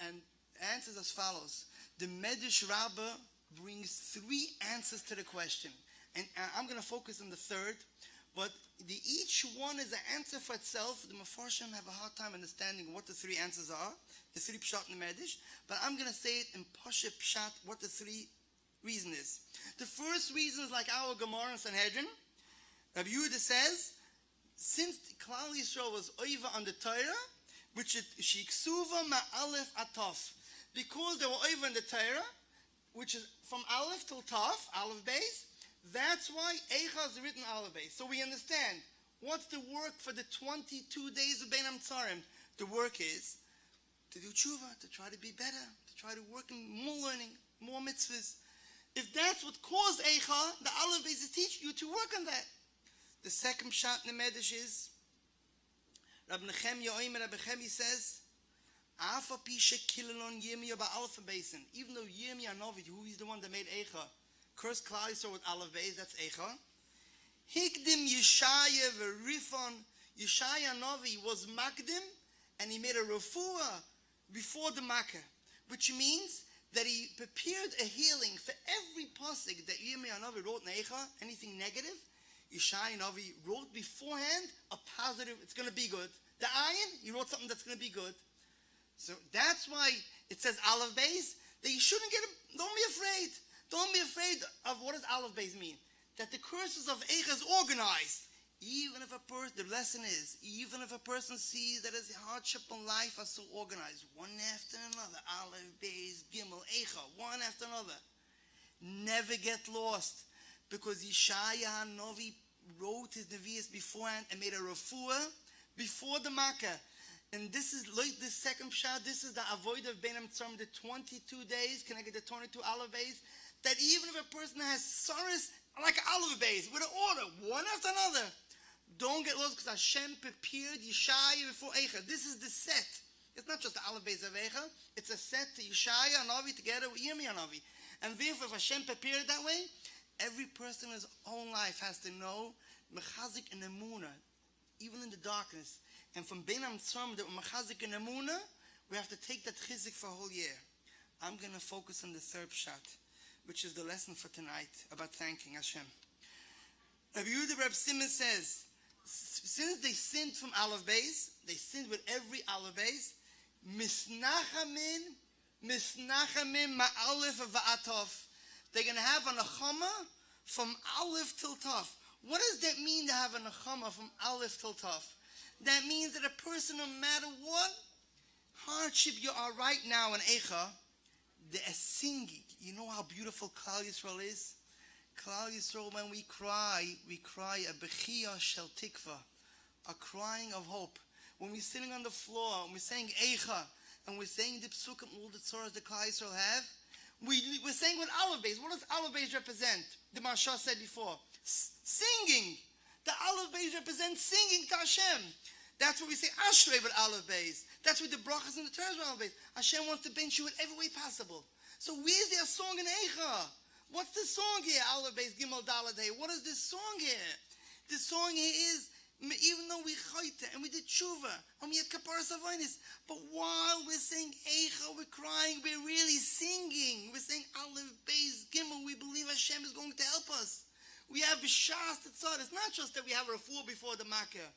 And the answer is as follows. The Medrash Rabbah brings 3 answers to the question. And I'm going to focus on the third. But each one is an answer for itself. The Mefarshim have a hard time understanding what the 3 answers are. The 3 pshat in the Medrash. But I'm going to say it in Pasha Pshat what the 3 reason is. The first reason is like our Gemara in Sanhedrin. Rabbi Yehuda says, since Klal Yisrael was over on the Torah, which is Shiksuva Ma'alef Ataf, because they were over in the Torah, which is from Aleph till Taf, Aleph Beis, that's why Eicha is written Aleph Beis. So we understand, what's the work for the 22 days of Ben Amtzarim? The work is to do tshuva, to try to be better, to try to work in more learning, more mitzvahs. If that's what caused Eicha, the Aleph Beis is teaching you to work on that. The second shot in the Medrash is, Rabbi Nechemia Oimer, Rabbi Nechemia says, Afa Pisha Kilelon Yirmiyah Ba'Aleph Beisin. Even though Yirmiyah Novi, who is the one that made Eicha, cursed Klal Yisrael with Aleph Beis, that's Eicha. Hikdim Yeshaya V'Rifon. Yeshaya Novi was Makdim, and he made a refuah before the Makkah, which means that he prepared a healing for every pasuk that Yirmiyah Novi wrote in Eicha, anything negative. Yeshaya Novi wrote beforehand a positive, it's going to be good. The ayin, he wrote something that's going to be good. So that's why it says Aleph Beis, that you shouldn't don't be afraid. Don't be afraid of what does Aleph Beis mean. That the curses of Eicha is organized. Even if the lesson is, even if a person sees that his hardship in life are so organized, one after another, Aleph Beis, Gimel, Eicha, one after another. Never get lost. Because Yeshaya Novi wrote his Nevi'as beforehand and made a refuah before the Makkah. And this is like the second pshat. This is the avoid of Ben Amtzarim, the 22 days connected to 22 Aleph Beis. That even if a person has sorrows like Aleph Beis, with an order, one after another, don't get lost because Hashem prepared Yeshaya before Eicha. This is the set. It's not just the Aleph Beis of Eicha. It's a set to Yeshaya Novi together with Yirmiyah Novi. And therefore, if Hashem prepared it that way, every person in his own life has to know mechazik and emunah, even in the darkness. And from Ben Amtzarim that mechazik and emunah, we have to take that chizik for a whole year. I'm going to focus on the third pshat, which is the lesson for tonight about thanking Hashem. Rabbi Yehuda Reb Simon says, since they sinned from Aleph Beis, they sinned with every Aleph Beis, misnachamin ma'alef va'atov. They're going to have a nechama from Aleph till Taf. What does that mean to have a nechama from Aleph till Taf? That means that a person, no matter what hardship you are right now in Eicha, they are singing. You know how beautiful Klal Yisrael is? Klal Yisrael, when we cry a bechiyah shel tikva, a crying of hope. When we're sitting on the floor, and we're saying Eicha, and we're saying the psukim, all the tzoras that Klal Yisrael have, we're saying with Aleph Beis. What does Aleph Beis represent? The Marsha said before. Singing. The Aleph Beis represents singing to Hashem. That's what we say Ashrei with Aleph Beis. That's what the brachas in the Torah with Aleph Beis. Hashem wants to bench you in every way possible. So where's their song in Eicha? What's the song here? Aleph Beis Gimel Daled Hey. What is this song here? The song here is, even though we chayte and we did tshuva and we had kaparas avonis, but while we're saying Eicha, we're crying, we're really singing. We're saying Aleph Beis Gimel. We believe Hashem is going to help us. We have b'shas tetzad. It's not just that we have a refuah before the makkah.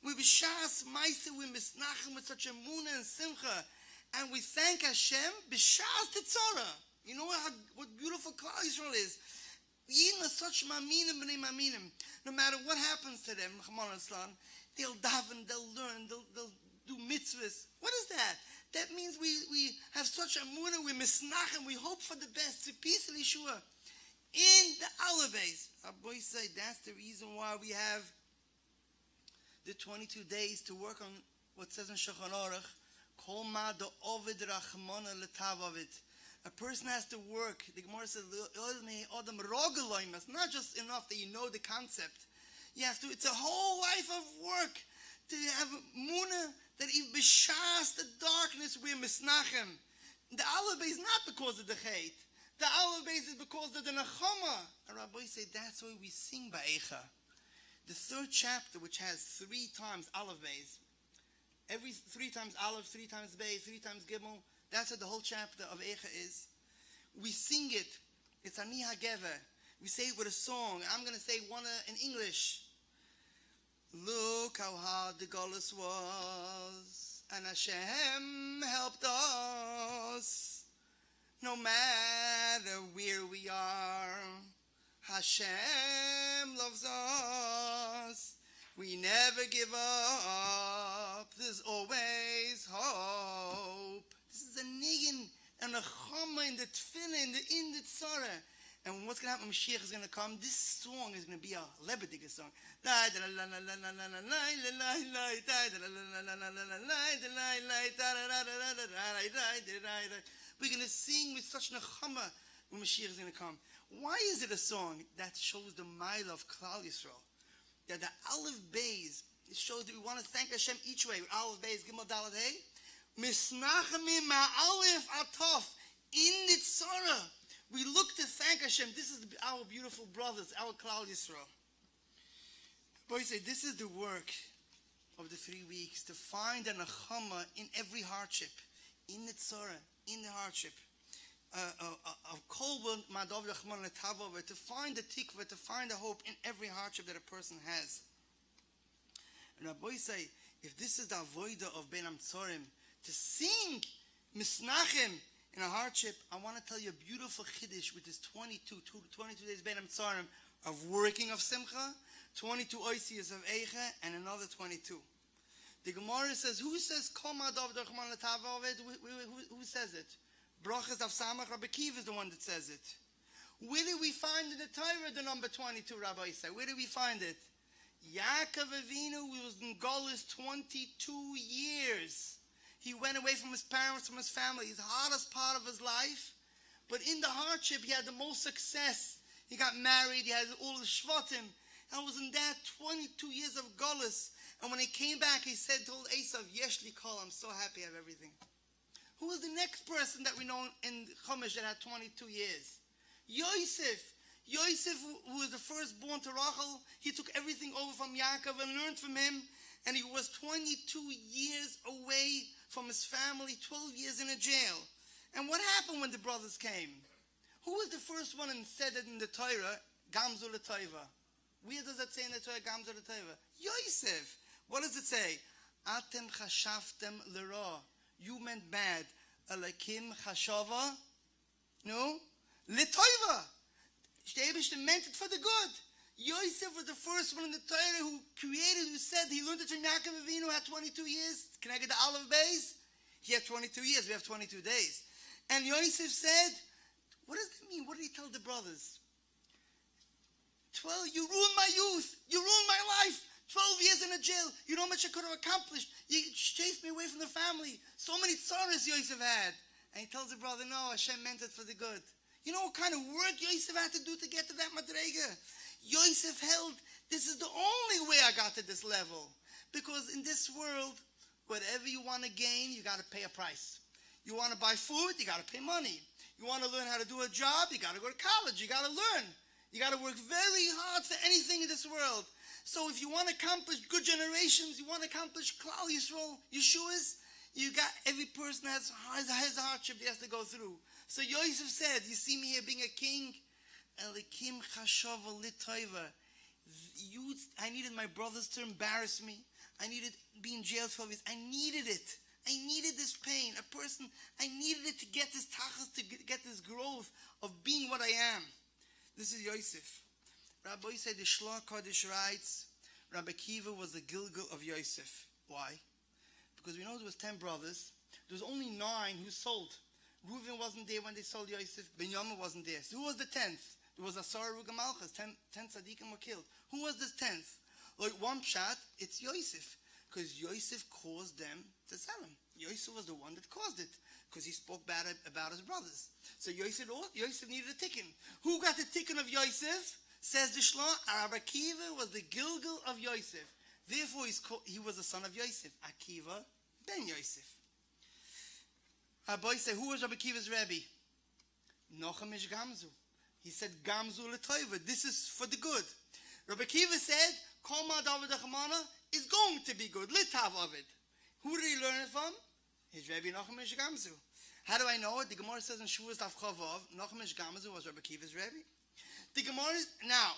We b'shas ma'aseh, we misnachem with such emunah and simcha, and we thank Hashem b'shas tetzad. You know what beautiful Klal Yisrael is. Yidden are such maminim b'nei maminim. No matter what happens to them, they'll daven, they'll learn, they'll do mitzvahs. What is that? That means we have such emunah, we misnachem, we hope for the best. To peace and Yeshua. In the Aleph Beis, our boys say that's the reason why we have the 22 days to work on what says in Shulchan Aruch, Kol ma da ovid rachmana letav ovid. A person has to work. The Gemara says, it's not just enough that you know the concept. You have to, it's a whole life of work to have munah that if b'shas the darkness we're misnachem. The Aleph Beis is not because of the hate. The Aleph Beis is because of the nechama. And Rabbi say that's why we sing Ba'echa. The third chapter, which has 3 times Aleph Beis, every 3 times Aleph, 3 times Beis, 3 times Gimel, that's what the whole chapter of Eicha is. We sing it. It's Ani HaGever. We say it with a song. I'm going to say one in English. Look how hard the Golus was, and Hashem helped us. No matter where we are, Hashem loves us. We never give up. There's always hope. This is a niggin and a chama in the tefillin, in the tzara. And what's going to happen when Mashiach is going to come? This song is going to be a Lebediga song. We're going to sing with such nechama when Mashiach is going to come. Why is it a song? That shows the mile of Klal Yisrael. That the Aleph Beis, it shows that we want to thank Hashem each way. Aleph Beis, Gimel Daled Hey. Misnachemim ma'alef atov. In the tzara, we look to thank Hashem. This is our beautiful brothers, our Klal Yisrael. Boy, say this is the work of the 3 weeks, to find a nechama in every hardship, in the tzara, in the hardship. To find the tikva, to find the hope in every hardship that a person has. And Rabbi say, if this is the avoida of Ben Amtzorim, to sing misnachem in a hardship, I want to tell you a beautiful chiddush with this 22 days Ben Amtzorim of working of simcha, 22 oisias of eicha, and another 22. The Gemara says, who says Kol Ma'adav D'Rachman L'Tav Oved? Who says it? Brachas of Samach, Rabbi Kiva is the one that says it. Where do we find in the Torah the number 22, Rabbi say? Where do we find it? Yaakov Avinu was in Golus 22 years. He went away from his parents, from his family, his hardest part of his life. But in the hardship, he had the most success. He got married, he had all the shvatim. And it was in that 22 years of Golus. And when he came back, he said, told Esav, Yesh li kol, I'm so happy I have everything. Who was the next person that we know in Chumash that had 22 years? Yosef. Yosef, who was the firstborn to Rachel, he took everything over from Yaakov and learned from him. And he was 22 years away from his family, 12 years in a jail. And what happened when the brothers came? Who was the first one and said it in the Torah? Gamzu l'Toiva. Where does it say in the Torah, Gamzu l'Toiva? Yosef. What does it say? Atem chashavtem l'ra. You meant bad. Alakim chashava. No? L'Toiva. Shtebish meant it for the good. Yosef was the first one in the Torah who said he learned it from Yaakov Avinu, who had 22 years. Can I get the Aleph Beis? He had 22 years. We have 22 days. And Yosef said, what does that mean? What did he tell the brothers? 12, you ruined my youth. You ruined my life. 12 years in a jail. You know how much I could have accomplished. You chased me away from the family. So many tzaras Yosef had. And he tells the brother, no, Hashem meant it for the good. You know what kind of work Yosef had to do to get to that madrega? Yosef held, this is the only way I got to this level. Because in this world, whatever you want to gain, you got to pay a price. You want to buy food, you got to pay money. You want to learn how to do a job, you got to go to college. You got to learn. You got to work very hard for anything in this world. So if you want to accomplish good generations, you want to accomplish Klal Yisrael, Yeshua's, you got, every person has a hardship he has to go through. So Yosef said, you see me here being a king, Elikim chashava litoiva. I needed my brothers to embarrass me. I needed to be in jail 12 years. I needed it. I needed this pain. I needed it to get this tachas, to get this growth of being what I am. This is Yosef. Rabbi said the Shloah Kodesh writes, Rabbi Akiva was the Gilgal of Yosef. Why? Because we know there was 10 brothers. There was only 9 who sold. Reuven wasn't there when they sold Yosef. Binyamin wasn't there. So who was the 10th? There was Asar Ruga Malchus. 10 tzaddikim were killed. Who was this 10th? Like one pshat, it's Yosef. Because Yosef caused them to sell him. Yosef was the one that caused it. Because he spoke bad about his brothers. So Yosef needed a tikkun. Who got the tikkun of Yosef? Says the Shloah, Rabbi Akiva was the Gilgal of Yosef. Therefore, he was the son of Yosef. Akiva ben Yosef. Rabbi said, who was Rabbi Akiva's Rebbe? Nochem ish Gamzu. He said, Gamzu l'toiva. This is for the good. Rabbi Akiva said, Kol ma David Achamana is going to be good. Litav of it. Who did he learn it from? His Rebbe Nochem ish Gamzu. How do I know it? The Gemara says in Shuas Daf Chavov, Nochem ish Gamzu was Rabbi Akiva's Rebbe. The Gemara now,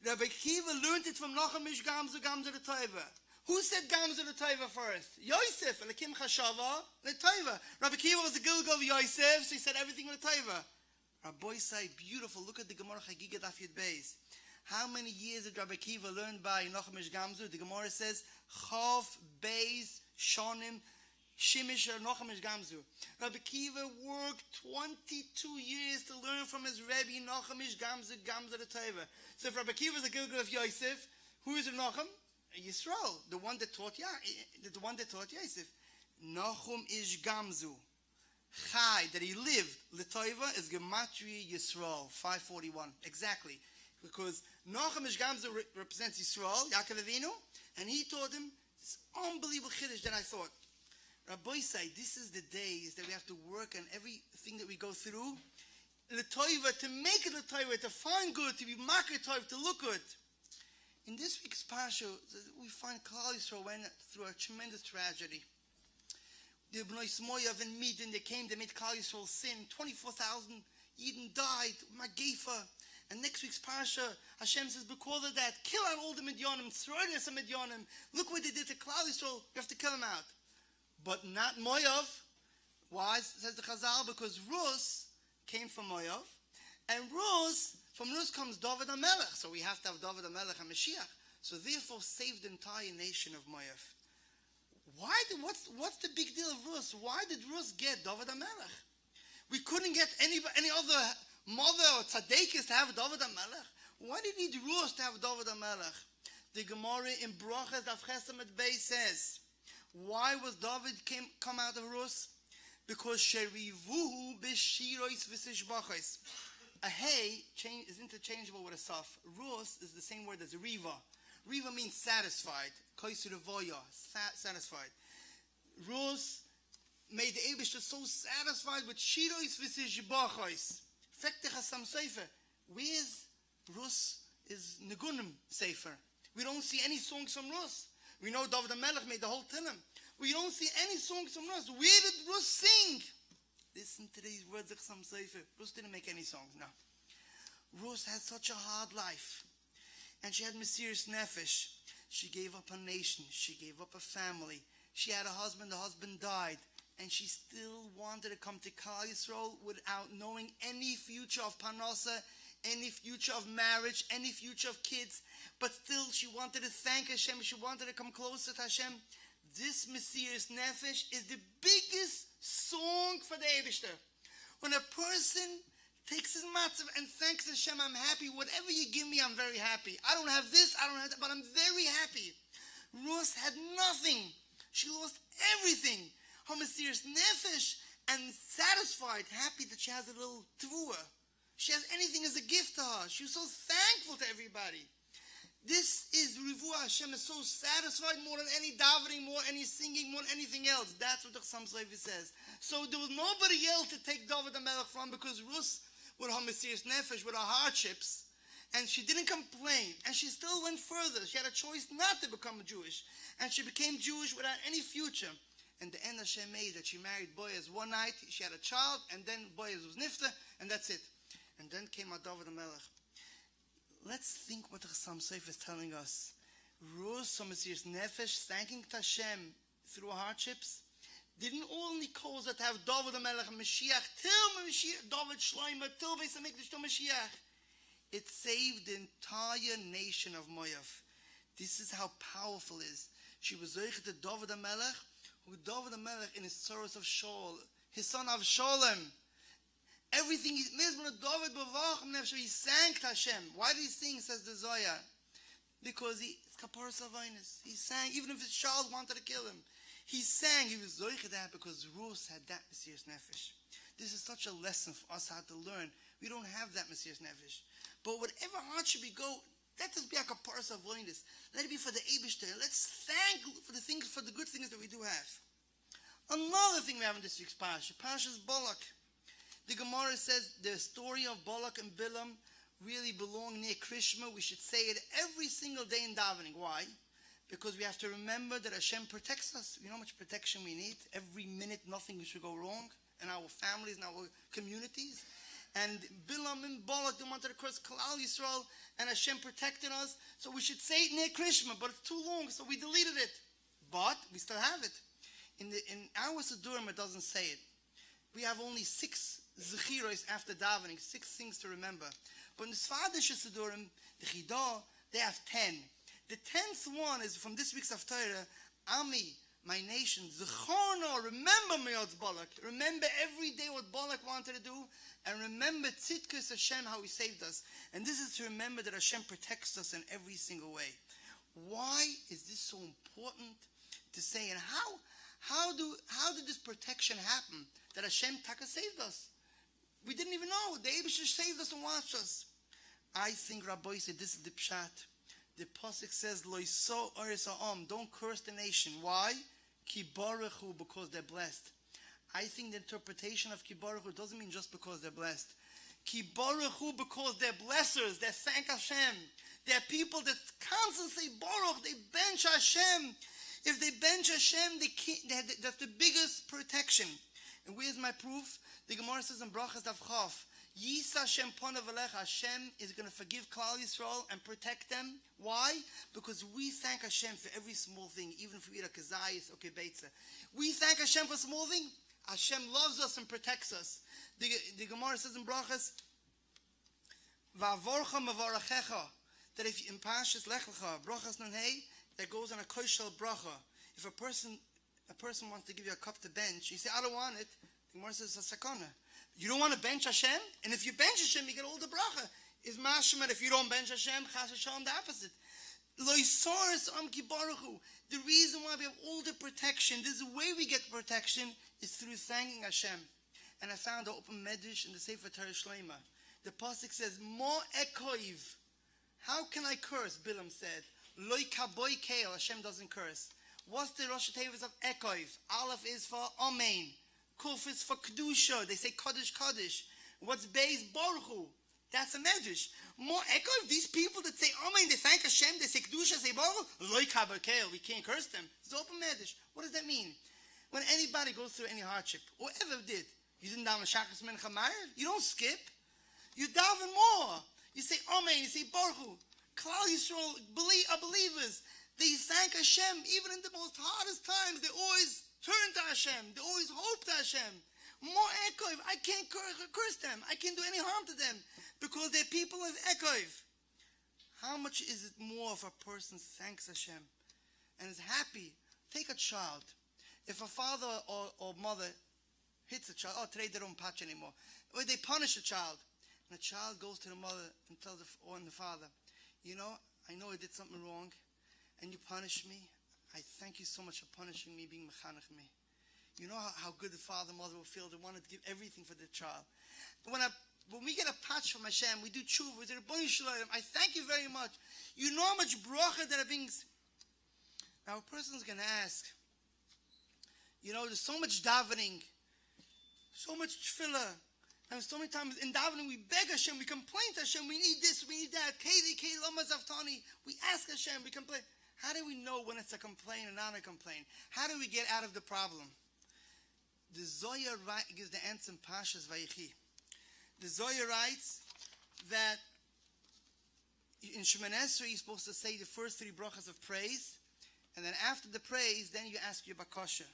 Rabbi Akiva learned it from Nochem ish Gamzu, Gamzu l'toiva. Who said Gamzu l'toiva first? Yosef, Elikim chashava l'toiva. Rabbi Akiva was the Gilgal of Yosef, so he said everything l'toiva. Rabbi said, beautiful. Look at the Gemara Chagiga Daf Yud Beis. How many years did Rabbi Akiva learn by Nochem ish Gamzu? The Gemara says, Chav Beis Shonim Shimish Nochem ish Gamzu. Rabbi Akiva worked 22 years to learn from his Rebbe Nochem ish Gamzu, Gamzu l'toiva. So if Rabbi Akiva is the Gilgal of Yosef, who is Nochem? Yisrael, the one that taught Yosef. Nochem ish Gamzu. Chai, that he lived, L'toiva, is Gematria Yisrael, 541. Exactly. Because Nochem ish Gamzu represents Yisrael, Yaakov Avinu, and he taught him this unbelievable chiddush that I thought. Rabbi say, this is the days that we have to work on everything that we go through. L'toiva, to make it L'toiva, to find good, to be market toiv, to look good. In this week's Parsha, we find Klal Yisrael went through a tremendous tragedy. The Bnei Smoyav and Midin, they made Klal Yisrael sin. 24,000 Yidden died, Magifa. And next week's Parsha, Hashem says, because of that, kill out all the Midyanim, throw in some Midyanim. Look what they did to Klal Yisrael, we have to kill them out. But not Moav. Why, says the Chazal? Because Rus came from Moav. And from Rus comes David HaMelech. So we have to have David HaMelech and Mashiach. So therefore, save the entire nation of Moav. What's the big deal of Rus? Why did Rus get David HaMelech? We couldn't get any other mother or tzaddikus to have David HaMelech. Why did he need Rus to have David HaMelech? The Gemara in Brachas Daf Chesed Beis says, why was David come out of Rus? Because sherivuhu b'shirois v'sishbachos. A hay is interchangeable with a saf. Rus is the same word as riva. Riva means satisfied. Koisurevoya, satisfied. Rus made the Eibishter so satisfied with shirois v'sishbachos. Fektech hasam sefer. Where's Rus is Negunim sefer? We don't see any songs from Rus. We know David HaMelech made the whole Tehillim. We don't see any songs from Rus. Where did Rus sing? Listen to these words of Chasam Sefer. Rus didn't make any songs, no. Rus had such a hard life. And she had Mesiras Nefesh. She gave up her nation. She gave up her family. She had a husband. The husband died. And she still wanted to come to Klal Yisrael without knowing any future of Parnasa, any future of marriage, any future of kids. But still, she wanted to thank Hashem. She wanted to come closer to Hashem. This Mesiras Nefesh is the biggest song for the Eibishter. When a person takes his matzav and thanks Hashem, I'm happy. Whatever you give me, I'm very happy. I don't have this, I don't have that, but I'm very happy. Rus had nothing. She lost everything. Her Mesiras Nefesh, and satisfied, happy that she has a little tevuah. She has anything as a gift to her. She was so thankful to everybody. This is Rivuah. Hashem is so satisfied more than any davening, more any singing, more than anything else. That's what the Chassam Sofer says. So there was nobody else to take David HaMelech from, because Rus, with her Mesiras Nefesh, with her hardships, and she didn't complain, and she still went further. She had a choice not to become Jewish, and she became Jewish without any future. And the end Hashem made that she married Boaz one night, she had a child, and then Boaz was Nifta, and that's it. And then came out David HaMelech. Let's think what the Chassam Sofer is telling us. Rus Mesiras Nefesh, thanking Hashem through hardships, didn't only cause her to have David HaMelech and Mashiach, till Mashiach, David Shlomo, till Beis HaMikdash, till Mashiach. It saved the entire nation of Moav. This is how powerful it is. She was zoichet to David HaMelech, who David HaMelech in his sorrows of Shaul, his son Avshalom, everything he sang to Hashem. Why did he sing, says the Zohar? Because it's Kaparas Avainis. He sang, even if his child wanted to kill him. He sang, he was zoichet that because Rus had that Mesiras Nefesh. This is such a lesson for us how to learn. We don't have that Mesiras Nefesh. But whatever hardship we go, let us be a Kaparas Avainis. Let it be for the Eibishter. Let's thank for the things, for the good things that we do have. Another thing we have in this week's Parasha, Parashas Balak. The Gemara says the story of Balak and Bilam really belong near Krishma. We should say it every single day in davening. Why? Because we have to remember that Hashem protects us. You know how much protection we need? Every minute, nothing should go wrong in our families, in our communities. And Bilam and Balak, they wanted to curse Klal Yisrael, and Hashem protected us. So we should say it near Krishma, but it's too long, so we deleted it. But we still have it. In our Sidurim, it doesn't say it. We have only 6 Zechiros after davening, 6 things to remember. But in the Sfadish Sidurim, the Chidah, they have 10. The 10th one is from this week's Haftarah, Ami, my nation, Zechorno, remember me, Balak. Remember every day what Balak wanted to do, and remember Tzidkus Hashem, how he saved us. And this is to remember that Hashem protects us in every single way. Why is this so important to say? And how did this protection happen? That Hashem Taka saved us. We didn't even know. The Eibishter saved us and watched us. I think Rabbi said this is the pshat. The pasuk says, "Lo yiso oris ha'am." Don't curse the nation. Why? Ki baruchu, because they're blessed. I think the interpretation of Ki baruchu doesn't mean just because they're blessed. Ki baruchu, because they're blessers. They thank Hashem. They're people that constantly say Baruch. They bench Hashem. If they bench Hashem, that's the biggest protection. And where's my proof? The Gemara says in Brachas Daf Chaf, Yisa Hashem Ponav Alecha, Hashem is going to forgive Klal Yisrael and protect them. Why? Because we thank Hashem for every small thing, even if we eat a kazayis or kibetza. We thank Hashem for small thing. Hashem loves us and protects us. The Gemara says in Brachas, Va'avorcha mevarachecha, that if in Parshas Lech Lecha, Brachas Nanhei, that goes on a koshel bracha. If a person wants to give you a cup to bench, you say, I don't want it. The Gemara says, it's a sakana. You don't want to bench Hashem? And if you bench Hashem, you get all the bracha. Is mashma, if you don't bench Hashem, chas Hashem, the opposite. Lo yisoris am ki baruchu. The reason why we have all the protection, this is the way we get protection, is through thanking Hashem. And I found the open medrash in the Sefer Torah Shleima. The pasuk says, Mo ekoiv. How can I curse? Bilam said. Loi kaboy keil. Hashem doesn't curse. What's the Rosh Tevis of ekoiv? Aleph is for amen. Kuf is for kedusha. They say kaddish kaddish. What's beis baruchu? That's a medrash. More ekoiv. These people that say amen, they thank Hashem. They say kedusha, say baruchu. Loi kaboy keil. We can't curse them. It's open medrash. What does that mean? When anybody goes through any hardship, or ever did, you didn't daven shachas mincha ma'ariv. You don't skip. You daven more. You say amen. You say baruchu. Klal Yisrael are believers. They thank Hashem even in the most hardest times. They always turn to Hashem. They always hope to Hashem. More Ekov. I can't curse them. I can't do any harm to them because they're people of Ekov. How much is it more if a person thanks Hashem and is happy? Take a child. If a father or mother hits a child, today they don't patch anymore. Or they punish a child. And the child goes to the mother and tells the father, you know I did something wrong, and you punish me. I thank you so much for punishing me, being mechanech me. You know how good the father and mother will feel. They want to give everything for their child. When a when we get a patch from Hashem, we do tshuva, we say, Rabbi Shalom, I thank you very much. You know how much bracha that it brings. Now a person's going to ask, there's so much davening, so much tefillah, and so many times in davening we beg Hashem, we complain to Hashem, we need this, we need that, we ask Hashem, we complain. How do we know when it's a complaint or not a complaint? How do we get out of the problem? The Zohar gives the answer in Pashas Vayechi. The Zohar writes that in Shemoneh Esrei you're supposed to say the first 3 brachas of praise, and then after the praise, then you ask your bakasha.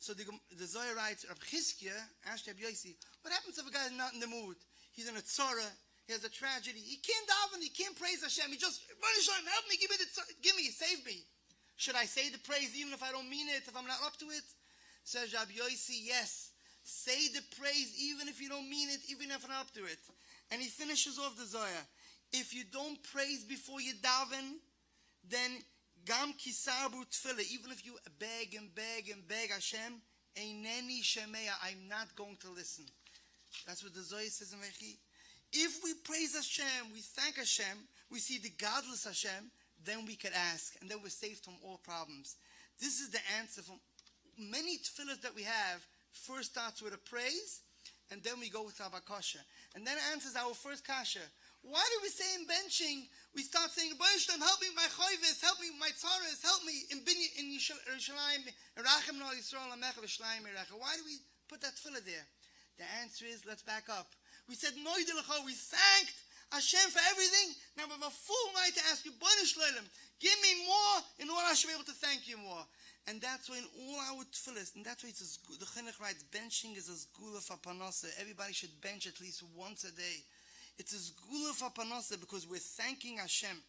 So the Zohar writes, Rab Chizkiah asked Rabbi Yossi, what happens if a guy is not in the mood? He's in a tzara, he has a tragedy, he can't daven, he can't praise Hashem, he just, Hashem, help me, give me, save me. Should I say the praise even if I don't mean it, if I'm not up to it? Says Rabbi Yossi, yes. Say the praise even if you don't mean it, even if you're not up to it. And he finishes off the Zohar. If you don't praise before you daven, then gam kisarbu tefillah, even if you beg and beg and beg Hashem, eineni shemeya, I'm not going to listen. That's what the Zohar says in Vechi. If we praise Hashem, we thank Hashem, we see the godless Hashem, then we could ask, and then we're saved from all problems. This is the answer from many tefillahs that we have. First starts with a praise, and then we go with our bakasha. And then answers our first kasha. Why do we say in benching, we start saying, help me my choivis, help me my tzaras, help me in Yerushalayim, Erachem no Yisrael Amecha V'Shlayim Erecha. Why do we put that tefillah there? The answer is, let's back up. We said, we thanked Hashem for everything. Now we have a full right to ask you, give me more in order I should be able to thank you more. And that's why in all our tefillahs, and that's why it's the Chinuch writes, benching is a zgula for panasa. Everybody should bench at least once a day. It's a zgula for panasa because we're thanking Hashem.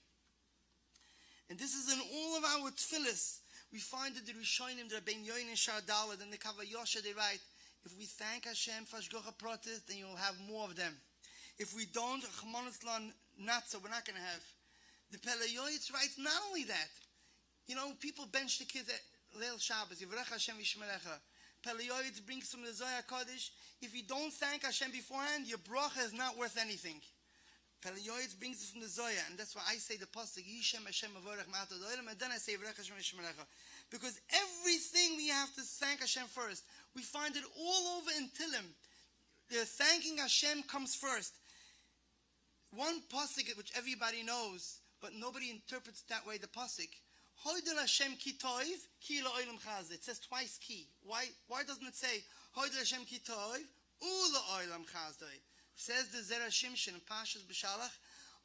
And this is in all of our tefillahs. We find that the Rishonim, the Rabbein Yoin and Shardalad, and the Kavayosha, they write, if we thank Hashem for Hashgacha Pratis, then you'll have more of them. If we don't, Chamanislan not so, we're not going to have. The Peleyoitz writes not only that. People bench the kids at Leil Shabbos, Yivrech Hashem Yishmerecha. Peleyoitz brings from the Zohar Kodesh, if you don't thank Hashem beforehand, your bracha is not worth anything. Peleyoitz brings it from the Zohar, and that's why I say the pasuk, Yishem Hashem Avorech Ma'atad Olam, and then I say Yivrech Hashem Yishmerecha. Because everything we have to thank Hashem first. We find it all over in Tilim. The thanking Hashem comes first. One pasuk which everybody knows, but nobody interprets that way the pasuk. Hoydel Hashem ki toiv, ki la'olam chazeh. It says twice ki. Why doesn't it say Hoydel Hashem ki toiv, u'la'olam chazeh? Says the Zera Shimshon in Pashas B'Shalach,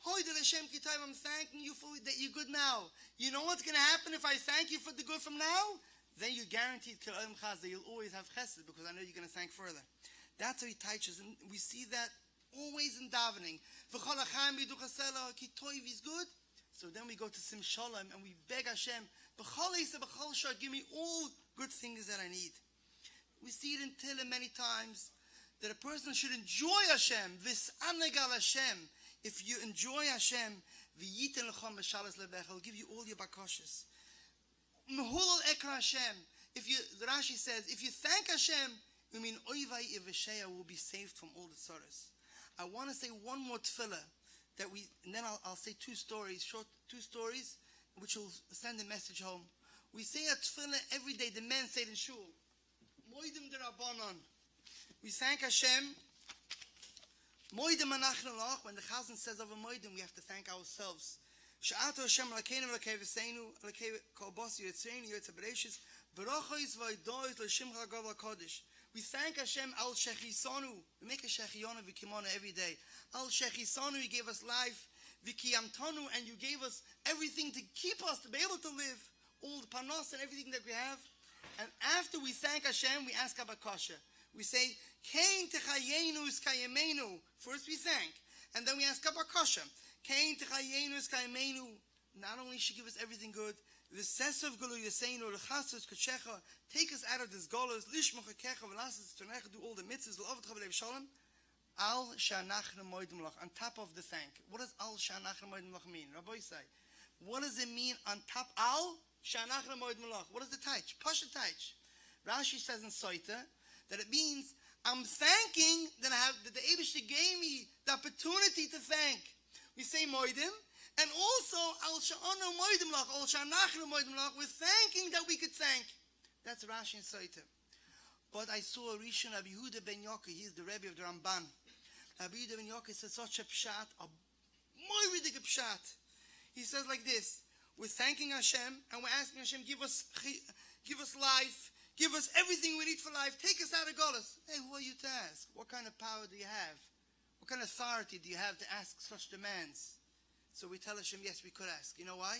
Hoydel Hashem ki toiv, I'm thanking you for that you're good now. You know what's going to happen if I thank you for the good from now? Then you're guaranteed ki la'olam chazeh. You'll always have chesed because I know you're going to thank further. That's how he teaches, and we see that always in davening. V'chol ha'chaim b'duchasela ki toiv is good. So then we go to Sim Shalom and we beg Hashem, give me all good things that I need. We see it in Tehillim many times that a person should enjoy Hashem. V'sanegal Hashem. If you enjoy Hashem, v'yiten l'chom b'shalas lebech, He'll give you all your bakoshes. Mehulal ekra Hashem. The Rashi says, if you thank Hashem, you mean oivai ivesheya will be saved from all the tzaras. I want to say one more tefillah. And then I'll say two stories, which will send a message home. We say a tefillah every day. The men say it in shul. Moidim derabanan. We thank Hashem. Moidim anachnu lach. When the Chazan says over moidim, we have to thank ourselves. She'ato Hashem lakeinu lakei v'seinu lakei kolbasi yitzeinu yitzabereshis b'rochos v'aydois l'shimcha gavla kodesh. We thank Hashem al shechisanu. We make a shechionu v'kimonu every day. Al shechisanu, you gave us life. V'kiyamtanu, and you gave us everything to keep us, to be able to live. All the panos and everything that we have. And after we thank Hashem, we ask Abakasha. We say, Kein techayenu iskayemenu. First we thank. And then we ask Abakasha. Kein techayenu iskayemenu. Not only should give us everything good, V'sesav gulu yaseinu l'chasus k'shecha. Take us out of this golos. Lishmocha kecha v'lasas t'necha. Do all the mitzvahs. L'ovet chavalev shalom. Al shanachna moedim lach. On top of the thank. What does al shanachna moedim lach mean? Rabbi say. What does it mean on top? Al shanachna moedim lach. What is the taich? Pasha taich. Rashi says in Shlita that it means I'm thanking that the Eibishter gave me the opportunity to thank. We say moidim, and also al sha'anu moidim lach, al sha'anachnu moidim lach. We're thanking that we could thank. That's Rashi and Shlita. But I saw a Rishon, Rabbi Yehuda ben Yochai. He's the Rebbe of the Ramban. Rabbi Yehuda ben Yochai said such a pshat, a moiridig pshat. He says like this: we're thanking Hashem and we're asking Hashem, give us life, give us everything we need for life, take us out of Golus. Hey, who are you to ask? What kind of power do you have? What kind of authority do you have to ask such demands? So we tell Hashem, yes, we could ask. You know why?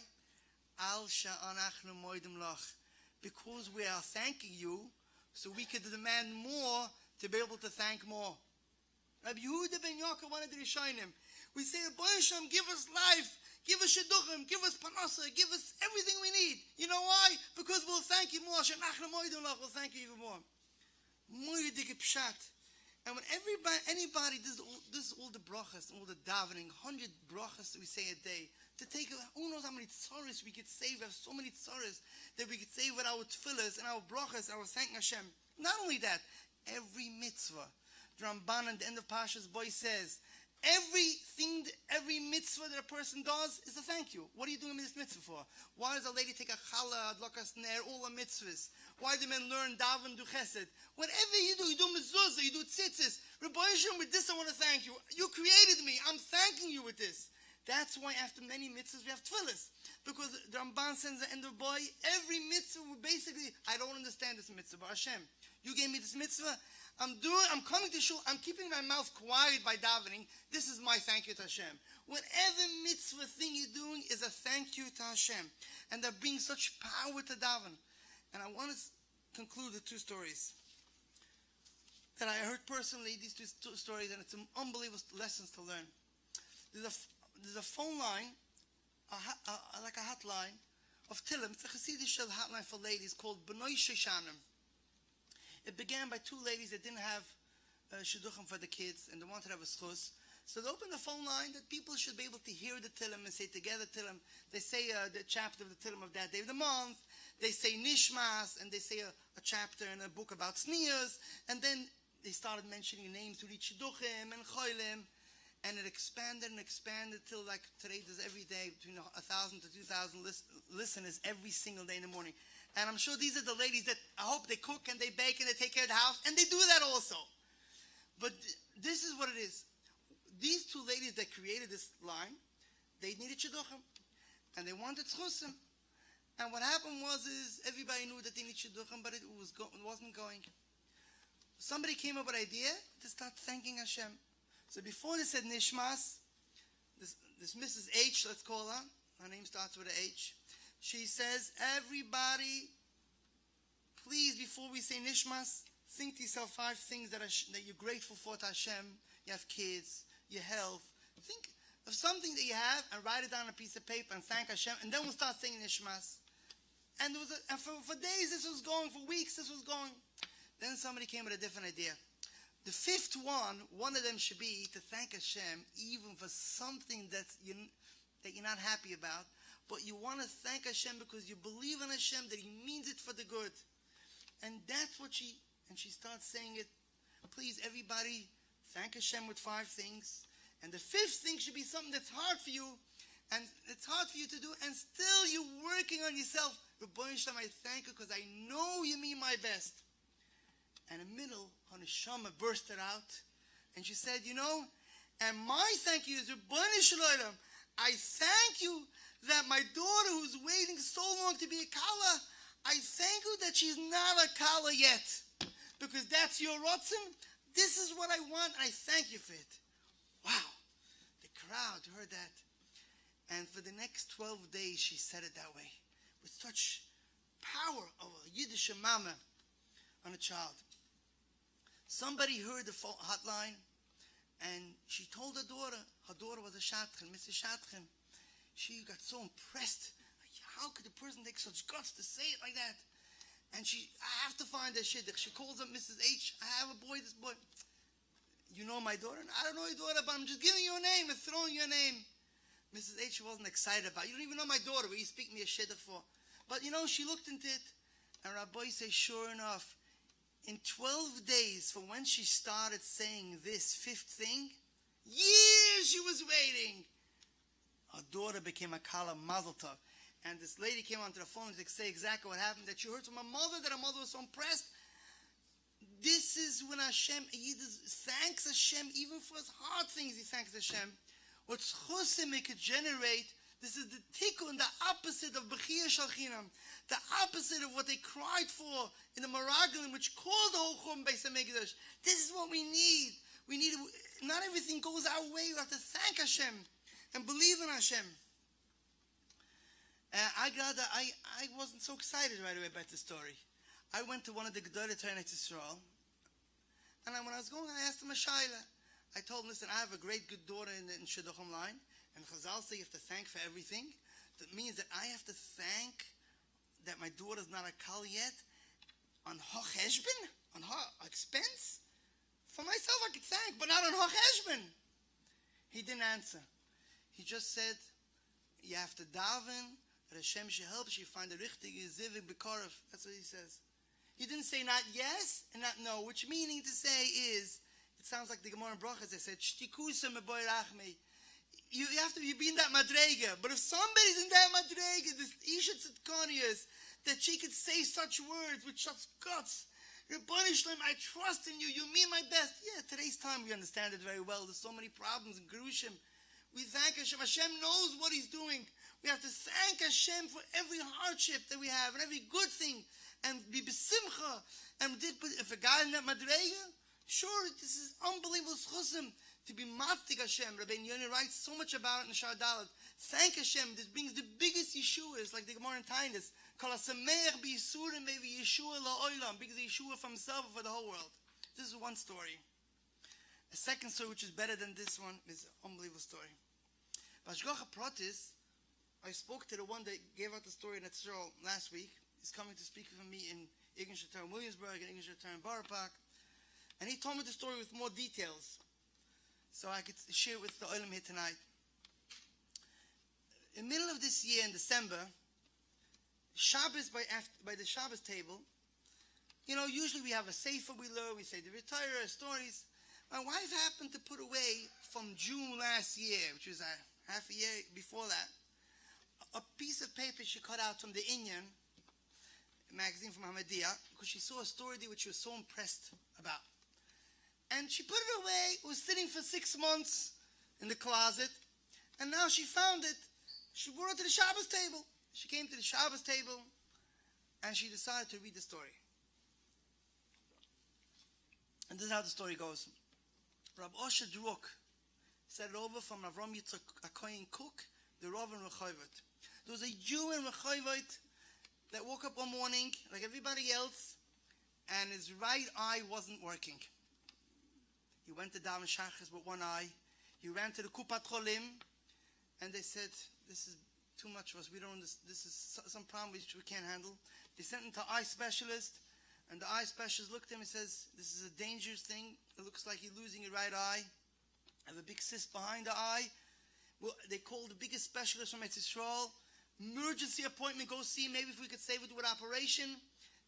Al sha'anachnu moidim lach. Because we are thanking you, so we could demand more to be able to thank more. Rabbi Yehuda ben Yochai wanted to shine him. We say, Hashem, give us life, give us shidduchim, give us panasa, give us everything we need. You know why? Because we'll thank you more. We'll thank you even more. And when anybody does all the brachas, all the davening, 100 brachas that we say a day, to take, who knows how many tzaras we could save. We have so many tzaras that we could save with our tefillahs and our brachas, our thanking Hashem. Not only that, every mitzvah, the Ramban at the end of Parshas Boy says, every mitzvah that a person does is a thank you. What are you doing this mitzvah for? Why does a lady take a challah, adlakas ner, all the mitzvahs? Why do men learn daven, do chesed? Whatever you do mezuzah, you do tzitzis. Rabbi Hashem, with this I want to thank you. You created me. I'm thanking you with this. That's why after many mitzvahs we have tefillahs. Because the Ramban says at the end of Boy, every mitzvah basically, I don't understand this mitzvah, but Hashem, you gave me this mitzvah. I'm coming to shul, I'm keeping my mouth quiet by davening. This is my thank you to Hashem. Whatever mitzvah thing you're doing is a thank you to Hashem. And that brings such power to daven. And I want to conclude with two stories that I heard personally, these two stories, and it's unbelievable lessons to learn. There's a phone line, like a hotline of Tilim. It's a Hasidic hotline for ladies called B'nai Sheshanim. It began by two ladies that didn't have shidduchim for the kids and they wanted to have a schus. So they opened the phone line that people should be able to hear the Tilim and say together Tilim. They say the chapter of the Tilim of that day of the month. They say Nishmas, and they say a chapter in a book about Sneers. And then they started mentioning names to read shidduchim and cholim. And it expanded till like today there's every day between 1,000 to 2,000 listeners every single day in the morning. And I'm sure these are the ladies that I hope they cook and they bake and they take care of the house. And they do that also. But this is what it is. These two ladies that created this line, they needed shidduchim. And they wanted schusim. And what happened is everybody knew that they needed shidduchim, but it wasn't going. Somebody came up with an idea to start thanking Hashem. So before they said Nishmas, this Mrs. H, let's call her. Her name starts with an H. She says, everybody, please, before we say Nishmas, think to yourself 5 things that you're grateful for to Hashem. You have kids, your health. Think of something that you have and write it down on a piece of paper and thank Hashem. And then we'll start saying Nishmas. And for days this was going, for weeks this was going. Then somebody came with a different idea. The 5th one of them should be to thank Hashem even for something that you're not happy about. But you want to thank Hashem because you believe in Hashem that He means it for the good. And that's what she starts saying it. Please, everybody, thank Hashem with 5 things. And the 5th thing should be something that's hard for you. And it's hard for you to do. And still you're working on yourself. Rabbi Hashem, I thank you because I know you mean my best. And in the middle, her neshama bursted out. And she said, and my thank you is Rabbi Shalom. I thank you that my daughter who's waiting so long to be a kala, I thank you that she's not a kala yet. Because that's your rotzen. This is what I want. And I thank you for it. Wow. The crowd heard that. And for the next 12 days, she said it that way. With such power of a Yiddish mama on a child. Somebody heard the hotline, and she told her daughter was a Shatchen, Mrs. Shatchen. She got so impressed. How could a person take such guts to say it like that? And I have to find that shidduch. She calls up Mrs. H. I have a boy, this boy. You know my daughter? I don't know your daughter, but I'm just giving you a name and throwing you a name. Mrs. H wasn't excited about it. You don't even know my daughter, what you speak me a shidduch for. But she looked into it, and Rabbi says, sure enough, In 12 days from when she started saying this fifth thing, years she was waiting, her daughter became a kala mazel tov. And this lady came onto the phone to say exactly what happened, that she heard from her mother, that her mother was so impressed. This is when Hashem, he thanks Hashem, even for his hard things, he thanks Hashem. What chosim it could generate, this is the tikkun, the opposite of bechiyah shalchinam, the opposite of what they cried for in the Meraglim, which caused the whole churban Beis HaMikdash. This is what we need. We need, not everything goes our way. We have to thank Hashem and believe in Hashem. I wasn't so excited right away about this story. I went to one of the Gedolei Torah in Israel, and when I was going, I asked him a shaila. I told him, listen, I have a great good daughter in Shidduchim line, and Chazal say you have to thank for everything. That means that I have to thank that my daughter's not a kal yet on her cheshbon, on her expense. For myself, I could thank, but not on her cheshbon. He didn't answer. He just said, you have to daven, that Hashem should help you find the richtige zivig b'korov. That's what he says. He didn't say not yes and not no, which meaning to say is, it sounds like the Gemara in Brachas, they said, Shtikusa meboy rachmei. You have to be in that madrega. But if somebody's in that madrega, this Isha Tzidkonius, that she could say such words with such guts, Ribbon Shalom, I trust in you, you mean my best. Yeah, today's time we understand it very well. There's so many problems in Gerushim. We thank Hashem. Hashem knows what he's doing. We have to thank Hashem for every hardship that we have and every good thing. And be besimcha. And if a guy in that madrega, sure, this is unbelievable schusim to be maftig Hashem. Rabbi Yoni writes so much about it in Shar Dalet. Thank Hashem. This brings the biggest Yeshuas, like the Gemara in Tainus. Kol hasameach b'yisurim maybe Yeshua la'olam, because Yeshua for himself and for the whole world. This is one story. A second story, which is better than this one, is an unbelievable story. Bashgacha Pratis, I spoke to the one that gave out the story in Israel last week. He's coming to speak with me in Ingen Shatar in Williamsburg and Ingen Shatar in Borough Park. And he told me the story with more details, so I could share it with the Olam here tonight. In the middle of this year, in December, Shabbos by the Shabbos table, you know, usually we have a sefer we learn, we say the Torah stories. My wife happened to put away from June last year, which was half a year before that, a piece of paper she cut out from the Inyan magazine from Ahmadiyya, because she saw a story there which she was so impressed about. And she put it away. It was sitting for 6 months in the closet, and now she found it. She brought it to the Shabbos table. She came to the Shabbos table, and she decided to read the story. And this is how the story goes. Rabbi Osher Druk said it over from Avram Yitzchak Akoyin Cook, the Rav in Rehovot. There was a Jew in Rehovot that woke up one morning, like everybody else, and his right eye wasn't working. He went to daven Shachris with one eye. He ran to the Kupat Cholim, and they said, this is too much for us. This is some problem which we can't handle. They sent him to an eye specialist, and the eye specialist looked at him and says, this is a dangerous thing. It looks like you're losing your right eye. I have a big cyst behind the eye. Well, they called the biggest specialist from Eretz Yisrael. Emergency appointment, go see him. Maybe if we could save it with operation.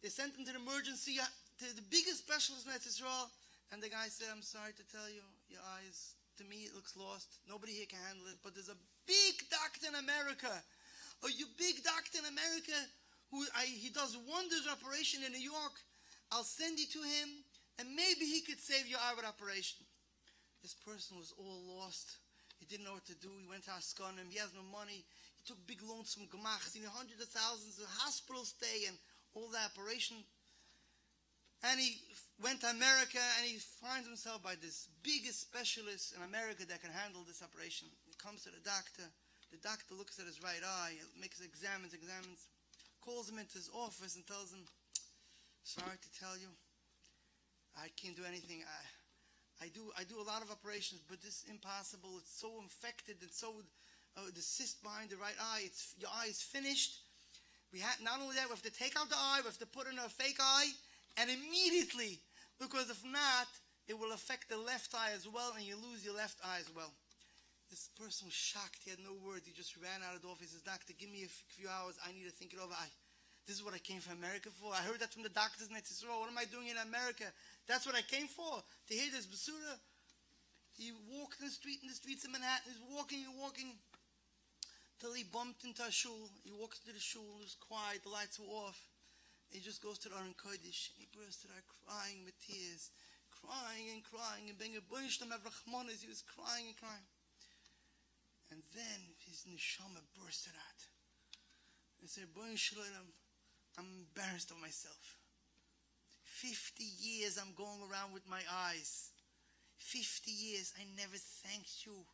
They sent him to the emergency, to the biggest specialist in Eretz Yisrael. And the guy said, I'm sorry to tell you, your eyes, to me, it looks lost. Nobody here can handle it. But there's a big doctor in America. You big doctor in America, he does wonders operation in New York. I'll send you to him, and maybe he could save your eye with operation. This person was all lost. He didn't know what to do. He went to Haskanim. He has no money. He took big loans from Gemachs, hundreds of thousands of hospital stay and all the operation. And he went to America, and he finds himself by this biggest specialist in America that can handle this operation. He comes to the doctor. The doctor looks at his right eye, examines, calls him into his office and tells him, sorry to tell you, I can't do anything. I do a lot of operations, but this is impossible. It's so infected. It's so the cyst behind the right eye. Your eye is finished. Not only that, we have to take out the eye. We have to put in a fake eye, and immediately, because if not, it will affect the left eye as well, and you lose your left eye as well. This person was shocked. He had no words. He just ran out of the office. He says, doctor, give me a few hours. I need to think it over. This is what I came from America for. I heard that from the doctors in Israel. What am I doing in America? That's what I came for, to hear this basura. He walked in the streets of Manhattan. He's walking, till he bumped into a shul. He walks into the shul. It was quiet. The lights were off. He just goes to the Aron Kodesh, and he bursted out crying with tears, crying and being a Boishlam Avrachmanis. He was crying and crying. And then his neshama bursted out. He said, Boishlam, I'm embarrassed of myself. 50 years I'm going around with my eyes. 50 years I never thanked you.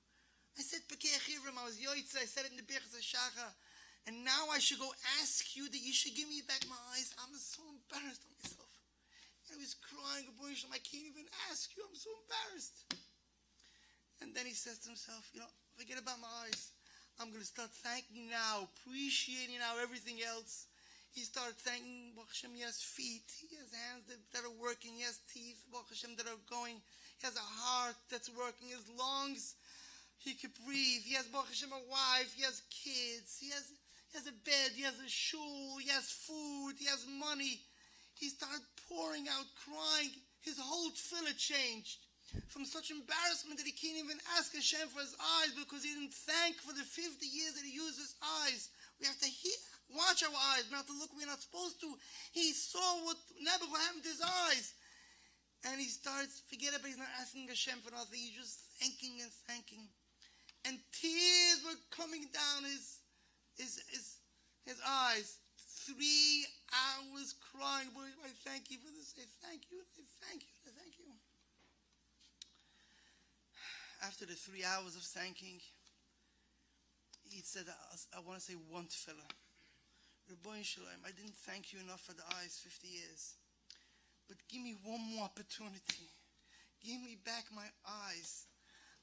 I said, I was yoitza, I said it in the Birchas Shacha. And now I should go ask you that you should give me back my eyes. I'm so embarrassed of myself. And he was crying, I can't even ask you. I'm so embarrassed. And then he says to himself, forget about my eyes. I'm going to start thanking now, appreciating now everything else. He started thanking Baruch Hashem. He has feet, he has hands that are working, he has teeth, Baruch Hashem, that are going. He has a heart that's working, his lungs, he can breathe. He has Baruch Hashem a wife, he has kids, he has a bed, he has a shul, he has food, he has money. He started pouring out, crying. His whole tefillah changed from such embarrassment that he can't even ask Hashem for his eyes because he didn't thank for the 50 years that he used his eyes. We have to watch our eyes, not to look we're not supposed to. He saw what happened to his eyes. And he starts, forget about it, he's not asking Hashem for nothing. He's just thanking and thanking. And tears were coming down his eyes. 3 hours crying. Boy, I thank you for this. I thank you. I thank you. I thank you. After the 3 hours of thanking, he said, I want to say one tefillah. Rebbeinu Shalom, I didn't thank you enough for the eyes 50 years. But give me one more opportunity. Give me back my eyes.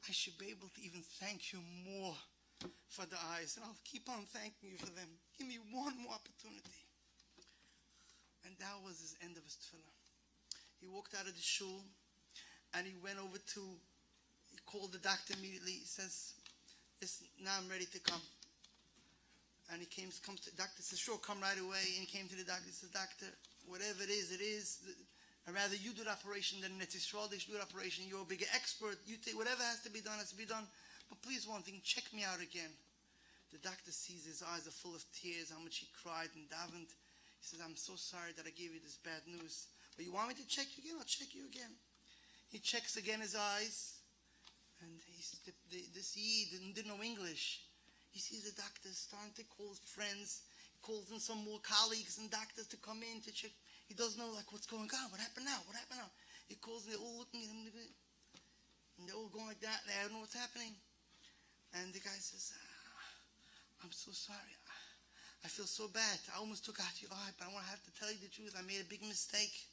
I should be able to even thank you more for the eyes. And I'll keep on thanking you for them. Give me one more opportunity. And that was his end of his tefillah. He walked out of the shul and he went over he called the doctor immediately. He says, listen, now I'm ready to come. And he comes to the doctor, says, sure, come right away. And he came to the doctor, he says, doctor, whatever it is. I'd rather you do the operation than Netz Yisrael. They should do the operation. You're a bigger expert. You take whatever has to be done, has to be done. But please, one thing, check me out again. The doctor sees his eyes are full of tears, how much he cried and davened. He says, I'm so sorry that I gave you this bad news. But you want me to check you again? I'll check you again. He checks again his eyes. And this Yid didn't know English. He sees the doctor starting to call his friends. He calls in some more colleagues and doctors to come in to check. He doesn't know what's going on. What happened now? What happened now? He calls and they're all looking at him a bit. And they're all going like that. And they don't know what's happening. And the guy says, I'm so sorry. I feel so bad. I almost took out your eye, but I want to have to tell you the truth. I made a big mistake.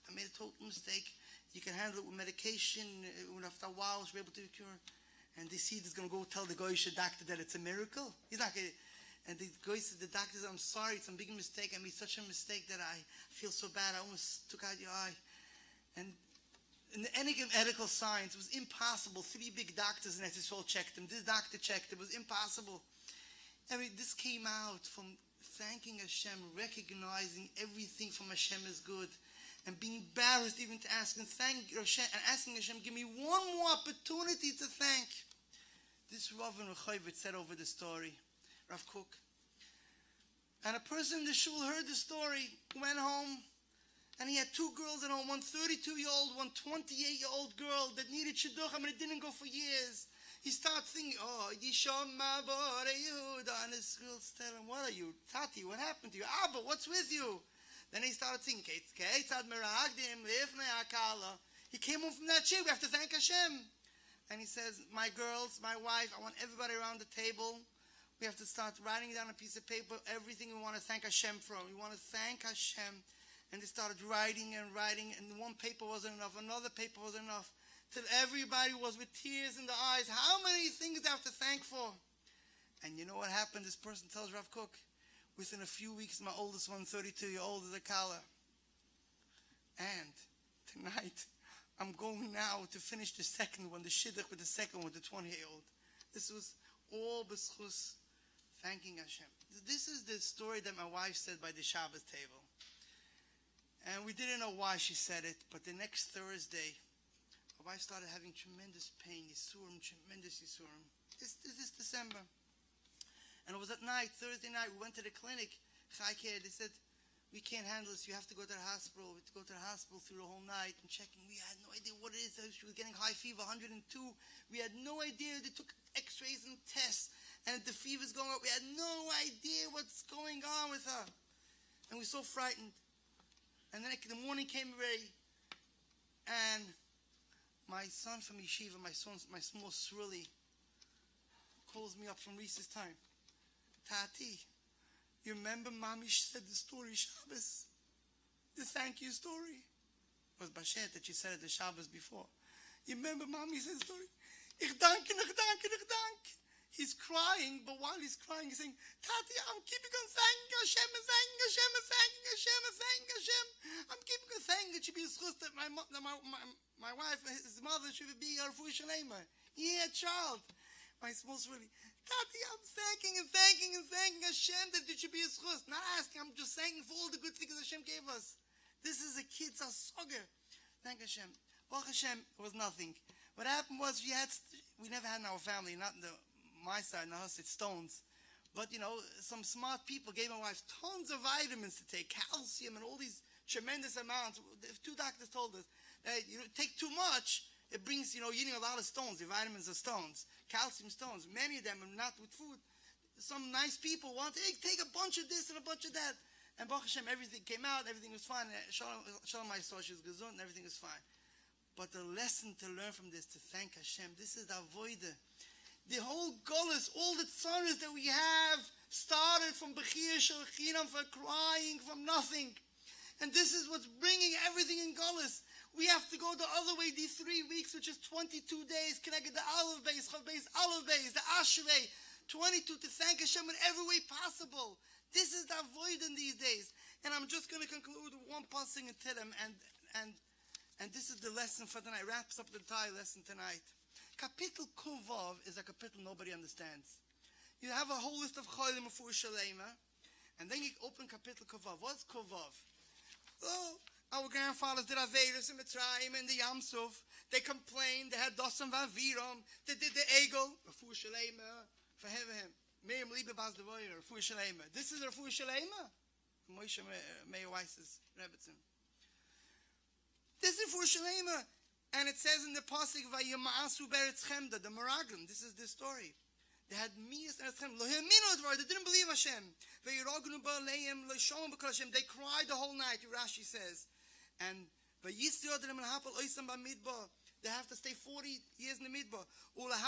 I made a total mistake. You can handle it with medication. After a while, you'll be able to cure. And this Yid is going to go tell the Goyish doctor that it's a miracle. He's not going to. And the guy says, the doctor says, I'm sorry, it's a big mistake. I made such a mistake that I feel so bad. I almost took out your eye. And in any medical science, it was impossible. 3 big doctors in Israel checked him. This doctor checked. It was impossible. This came out from thanking Hashem, recognizing everything from Hashem is good, and being embarrassed even to ask and thank Hashem, and asking Hashem, give me one more opportunity to thank. This Rav in Rechovet said over the story, Rav Kook. And a person in the shul heard the story, went home, and he had 2 girls at home, one 32-year-old, one 28-year-old girl that needed shidduchim, and it didn't go for years. He starts thinking, Yishama Bore Yehuda, and his girls tell him, what are you? Tati, what happened to you? Abba, what's with you? Then he started singing, he came home from that shit, we have to thank Hashem. And he says, my girls, my wife, I want everybody around the table. We have to start writing down a piece of paper everything we want to thank Hashem for. We want to thank Hashem. And they started writing, and one paper wasn't enough, another paper wasn't enough, till everybody was with tears in the eyes. How many things they have to thank for? And you know what happened? This person tells Rav Kook, within a few weeks, my oldest one, 32-year-old, is a Kala. And tonight, I'm going now to finish the second one, the Shidduch with the second one, the 20-year-old. This was all b'schus thanking Hashem. This is the story that my wife said by the Shabbos table. And we didn't know why she said it, but the next Thursday, my wife started having tremendous pain, tremendous Yisurim. This December. And it was at night, Thursday night, we went to the clinic. They said, we can't handle this. You have to go to the hospital. We had to go to the hospital through the whole night and checking. We had no idea what it is. She was getting high fever, 102. We had no idea. They took x-rays and tests, and the fever's going up. We had no idea what's going on with her. And we were so frightened. And then the morning came already, and my son from Yeshiva, my small Sruli, calls me up from recess time. Tati, you remember Mommy said the story Shabbos? The thank you story. It was Bashet that she said it the Shabbos before. You remember Mommy said the story? Ich danke, ich danke, ich danke. He's crying, but while he's crying, he's saying, Tati, I'm keeping on thanking Hashem and thanking Hashem and thanking Hashem and thanking Hashem. I'm keeping on thanking it should be a schus that my wife, his mother, should be a Refuah Shalema. He had a child. My small Sruli. Tati, I'm thanking and thanking and thanking Hashem that it should be a schus. Not asking, I'm just thanking for all the good things Hashem gave us. This is a kid's asoger. Thank Hashem. Baruch Hashem, it was nothing. What happened was we never had in our family, not in my side, in the house, it's stones. But, some smart people gave my wife tons of vitamins to take, calcium and all these tremendous amounts. Two doctors told us, that take too much, it brings, eating a lot of stones. The vitamins are stones, calcium stones. Many of them are not with food. Some nice people want to take a bunch of this and a bunch of that. And Baruch Hashem, everything came out, everything was fine. Shalom, I saw she was gesund and everything was fine. But the lesson to learn from this, to thank Hashem, this is the avodah. The whole Golus, all the tzaras that we have, started from Bechir Shel Chinam, for crying from nothing. And this is what's bringing everything in Golus. We have to go the other way, these 3 weeks, which is 22 days, connected the Aleph Beis, Chav Beis, Aleph Beis, the Ashrei, 22 to thank Hashem in every way possible. This is the avoid in these days. And I'm just going to conclude with one passing in Tehillim, and this is the lesson for tonight. Wraps up the entire lesson tonight. Kapitel Kuvav is a kapitel nobody understands. You have a whole list of Cholim Refuah Shalema, and then you open Kapitel Kuvav. What's Kuvav? Oh, our grandfathers did Averis in Mitzrayim and the Yam Suf. They complained. They had Dosan Vaviram. They did the Egel. Refuah Shalema. For him. Miriam Liebe Bas Devoyer. Refuah Shalema. This is Refuah Shalema. Moshe Meir Weiss's Rebbetzin. This is Refuah Shalema. And it says in the pasuk, "Vayimaasu beretz chemda," the Meraglim. This is the story. They had miyas eretz chemda. They didn't believe Hashem. They cried the whole night. Rashi says, and they have to stay 40 years in the midbar. Here's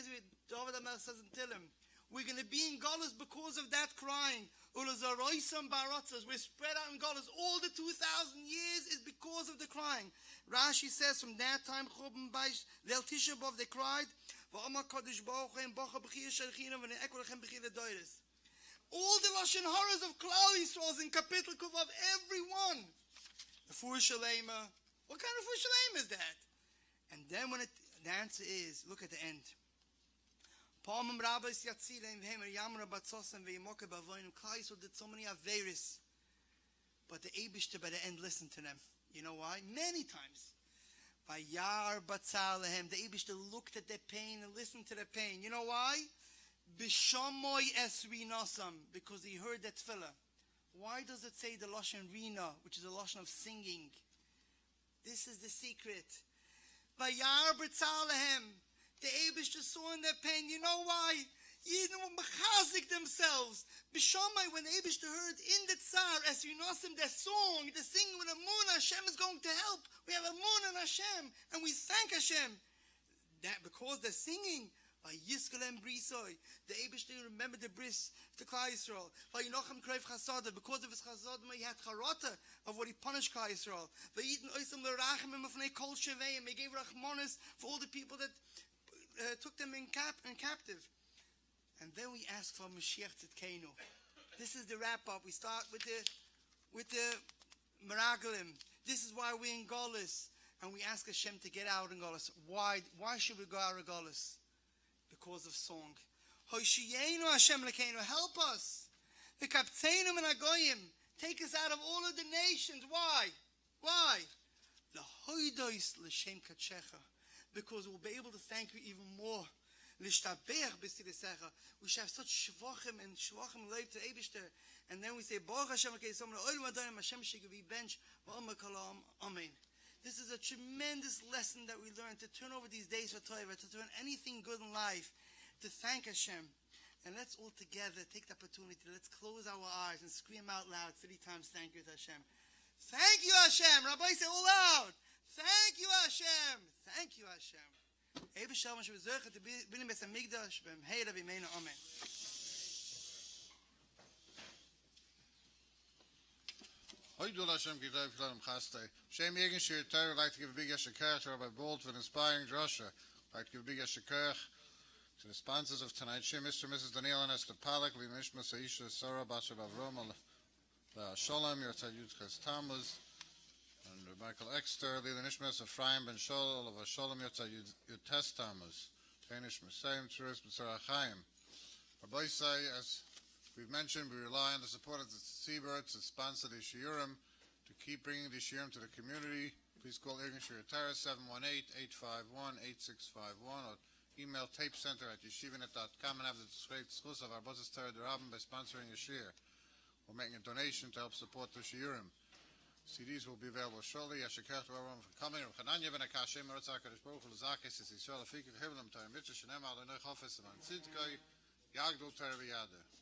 what David HaMelech says in Tehillim. We're going to be in Golus because of that crying. We're spread out in Golus. All the 2,000 years is because of the crying. Rashi says from that time, Leil Tisha B'Av, they cried. All the Lashon Haras of Klal Yisrael in Kapitel Kuvav, everyone. Refuah Shalema. What kind of Refuah Shalema is that? And then the answer is, look at the end. Klal Yisrael did so many Averis, but the Eibishter by the end listened to them. You know why? Many times. Vayar Batzalehem, the Eibishter looked at their pain and listened to their pain. You know why? Bishamoy es rinasam, because he heard that tefillah. Why does it say the Lashon Rina, which is a Lashon of singing? This is the secret. Vayar Batzalehem, the Eibishter saw in their pain. You know why? Yidden were mechazik themselves. B'shamai, when the Eibishter heard in the Tsar, as you know them, their song, they're singing with Amun, Hashem is going to help. We have Amun and Hashem, and we thank Hashem. That because they're singing, by Yiskalem Brisoy, the Eibishter remembered the bris to Klal Yisrael. By Yinochem Krev Chasada, because of his Chasada, he had Charata of what he punished Klal Yisrael. By Yidden Oisam Lerachem and Mafnei Kol Sheveim, he gave Rachmanis for all the people that took them in captive. And then we ask for Mashiach Tzidkenu. This is the wrap-up. We start with the Meraglim. This is why we're in Golus. And we ask Hashem to get out in Golus. Why should we go out of Golus? Because of song. Hoshiyenu Hashem Lekeinu, help us. V'kaptzeinu min hagoyim, take us out of all of the nations. Why? Why? L'hoidois l'shem katshecha, because we'll be able to thank you even more. L'shtabech b'sidisecha, we should have such shvachim and shvachim leib to Eibishter, and then we say Baruch Hashem Lekeinu Somer Oil Madonim Hashem Shegavi Bench V'Omer Kalam Amen. This is a tremendous lesson that we learn, to turn over these days for Torah, to turn anything good in life, to thank Hashem. And let's all together take the opportunity. Let's close our eyes and scream out loud 3 times, thank you to Hashem. Thank you, Hashem. Rabbi, say all loud. Thank you, Hashem. Thank you, Hashem. Ebe Shalom Shabbat to Bilim Bes Hamikdash B'Mheira B'Meinu Amen. Hoidul Hashem Gidai Filam Chaste. Shem Yegin Shir Torah would like to give a big yeshikach to Rabbi Bolt for an inspiring drasha. I'd like to give a big yeshikach to the sponsors of tonight's shir, Mr. and Mrs. Daniel and Esther Palak, Linishma Saisha Sarah Basha Bavrom, Sholem Yotzad Yudches Tammuz, and Michael Exter, Linishma Ephraim Ben Shol, of Sholem Yotzad Yudches Tammuz, Danish Messiah, Tzuris B'Tzara Chaim. Rabbi say, as we've mentioned, we rely on the support of the Seabirds to sponsor the shiurim, to keep bringing the shiurim to the community. Please call Irgun Shir Torah 718-851-8651 or email tapecenter@yeshivanet.com and have the great schus of our Bozes Torah Derabim by sponsoring a shir or making a donation to help support the shiurim. CDs will be available shortly. Yashikach to everyone for coming. Chananya ben Akashem Merotzah Kadosh Baruch Hu L'Zakis Yisrael Afikiv Hivlam Torah Mitzvah Shenem Adonai Chofes Eman Tzidkoi Yagdol Torah V'Yadeh.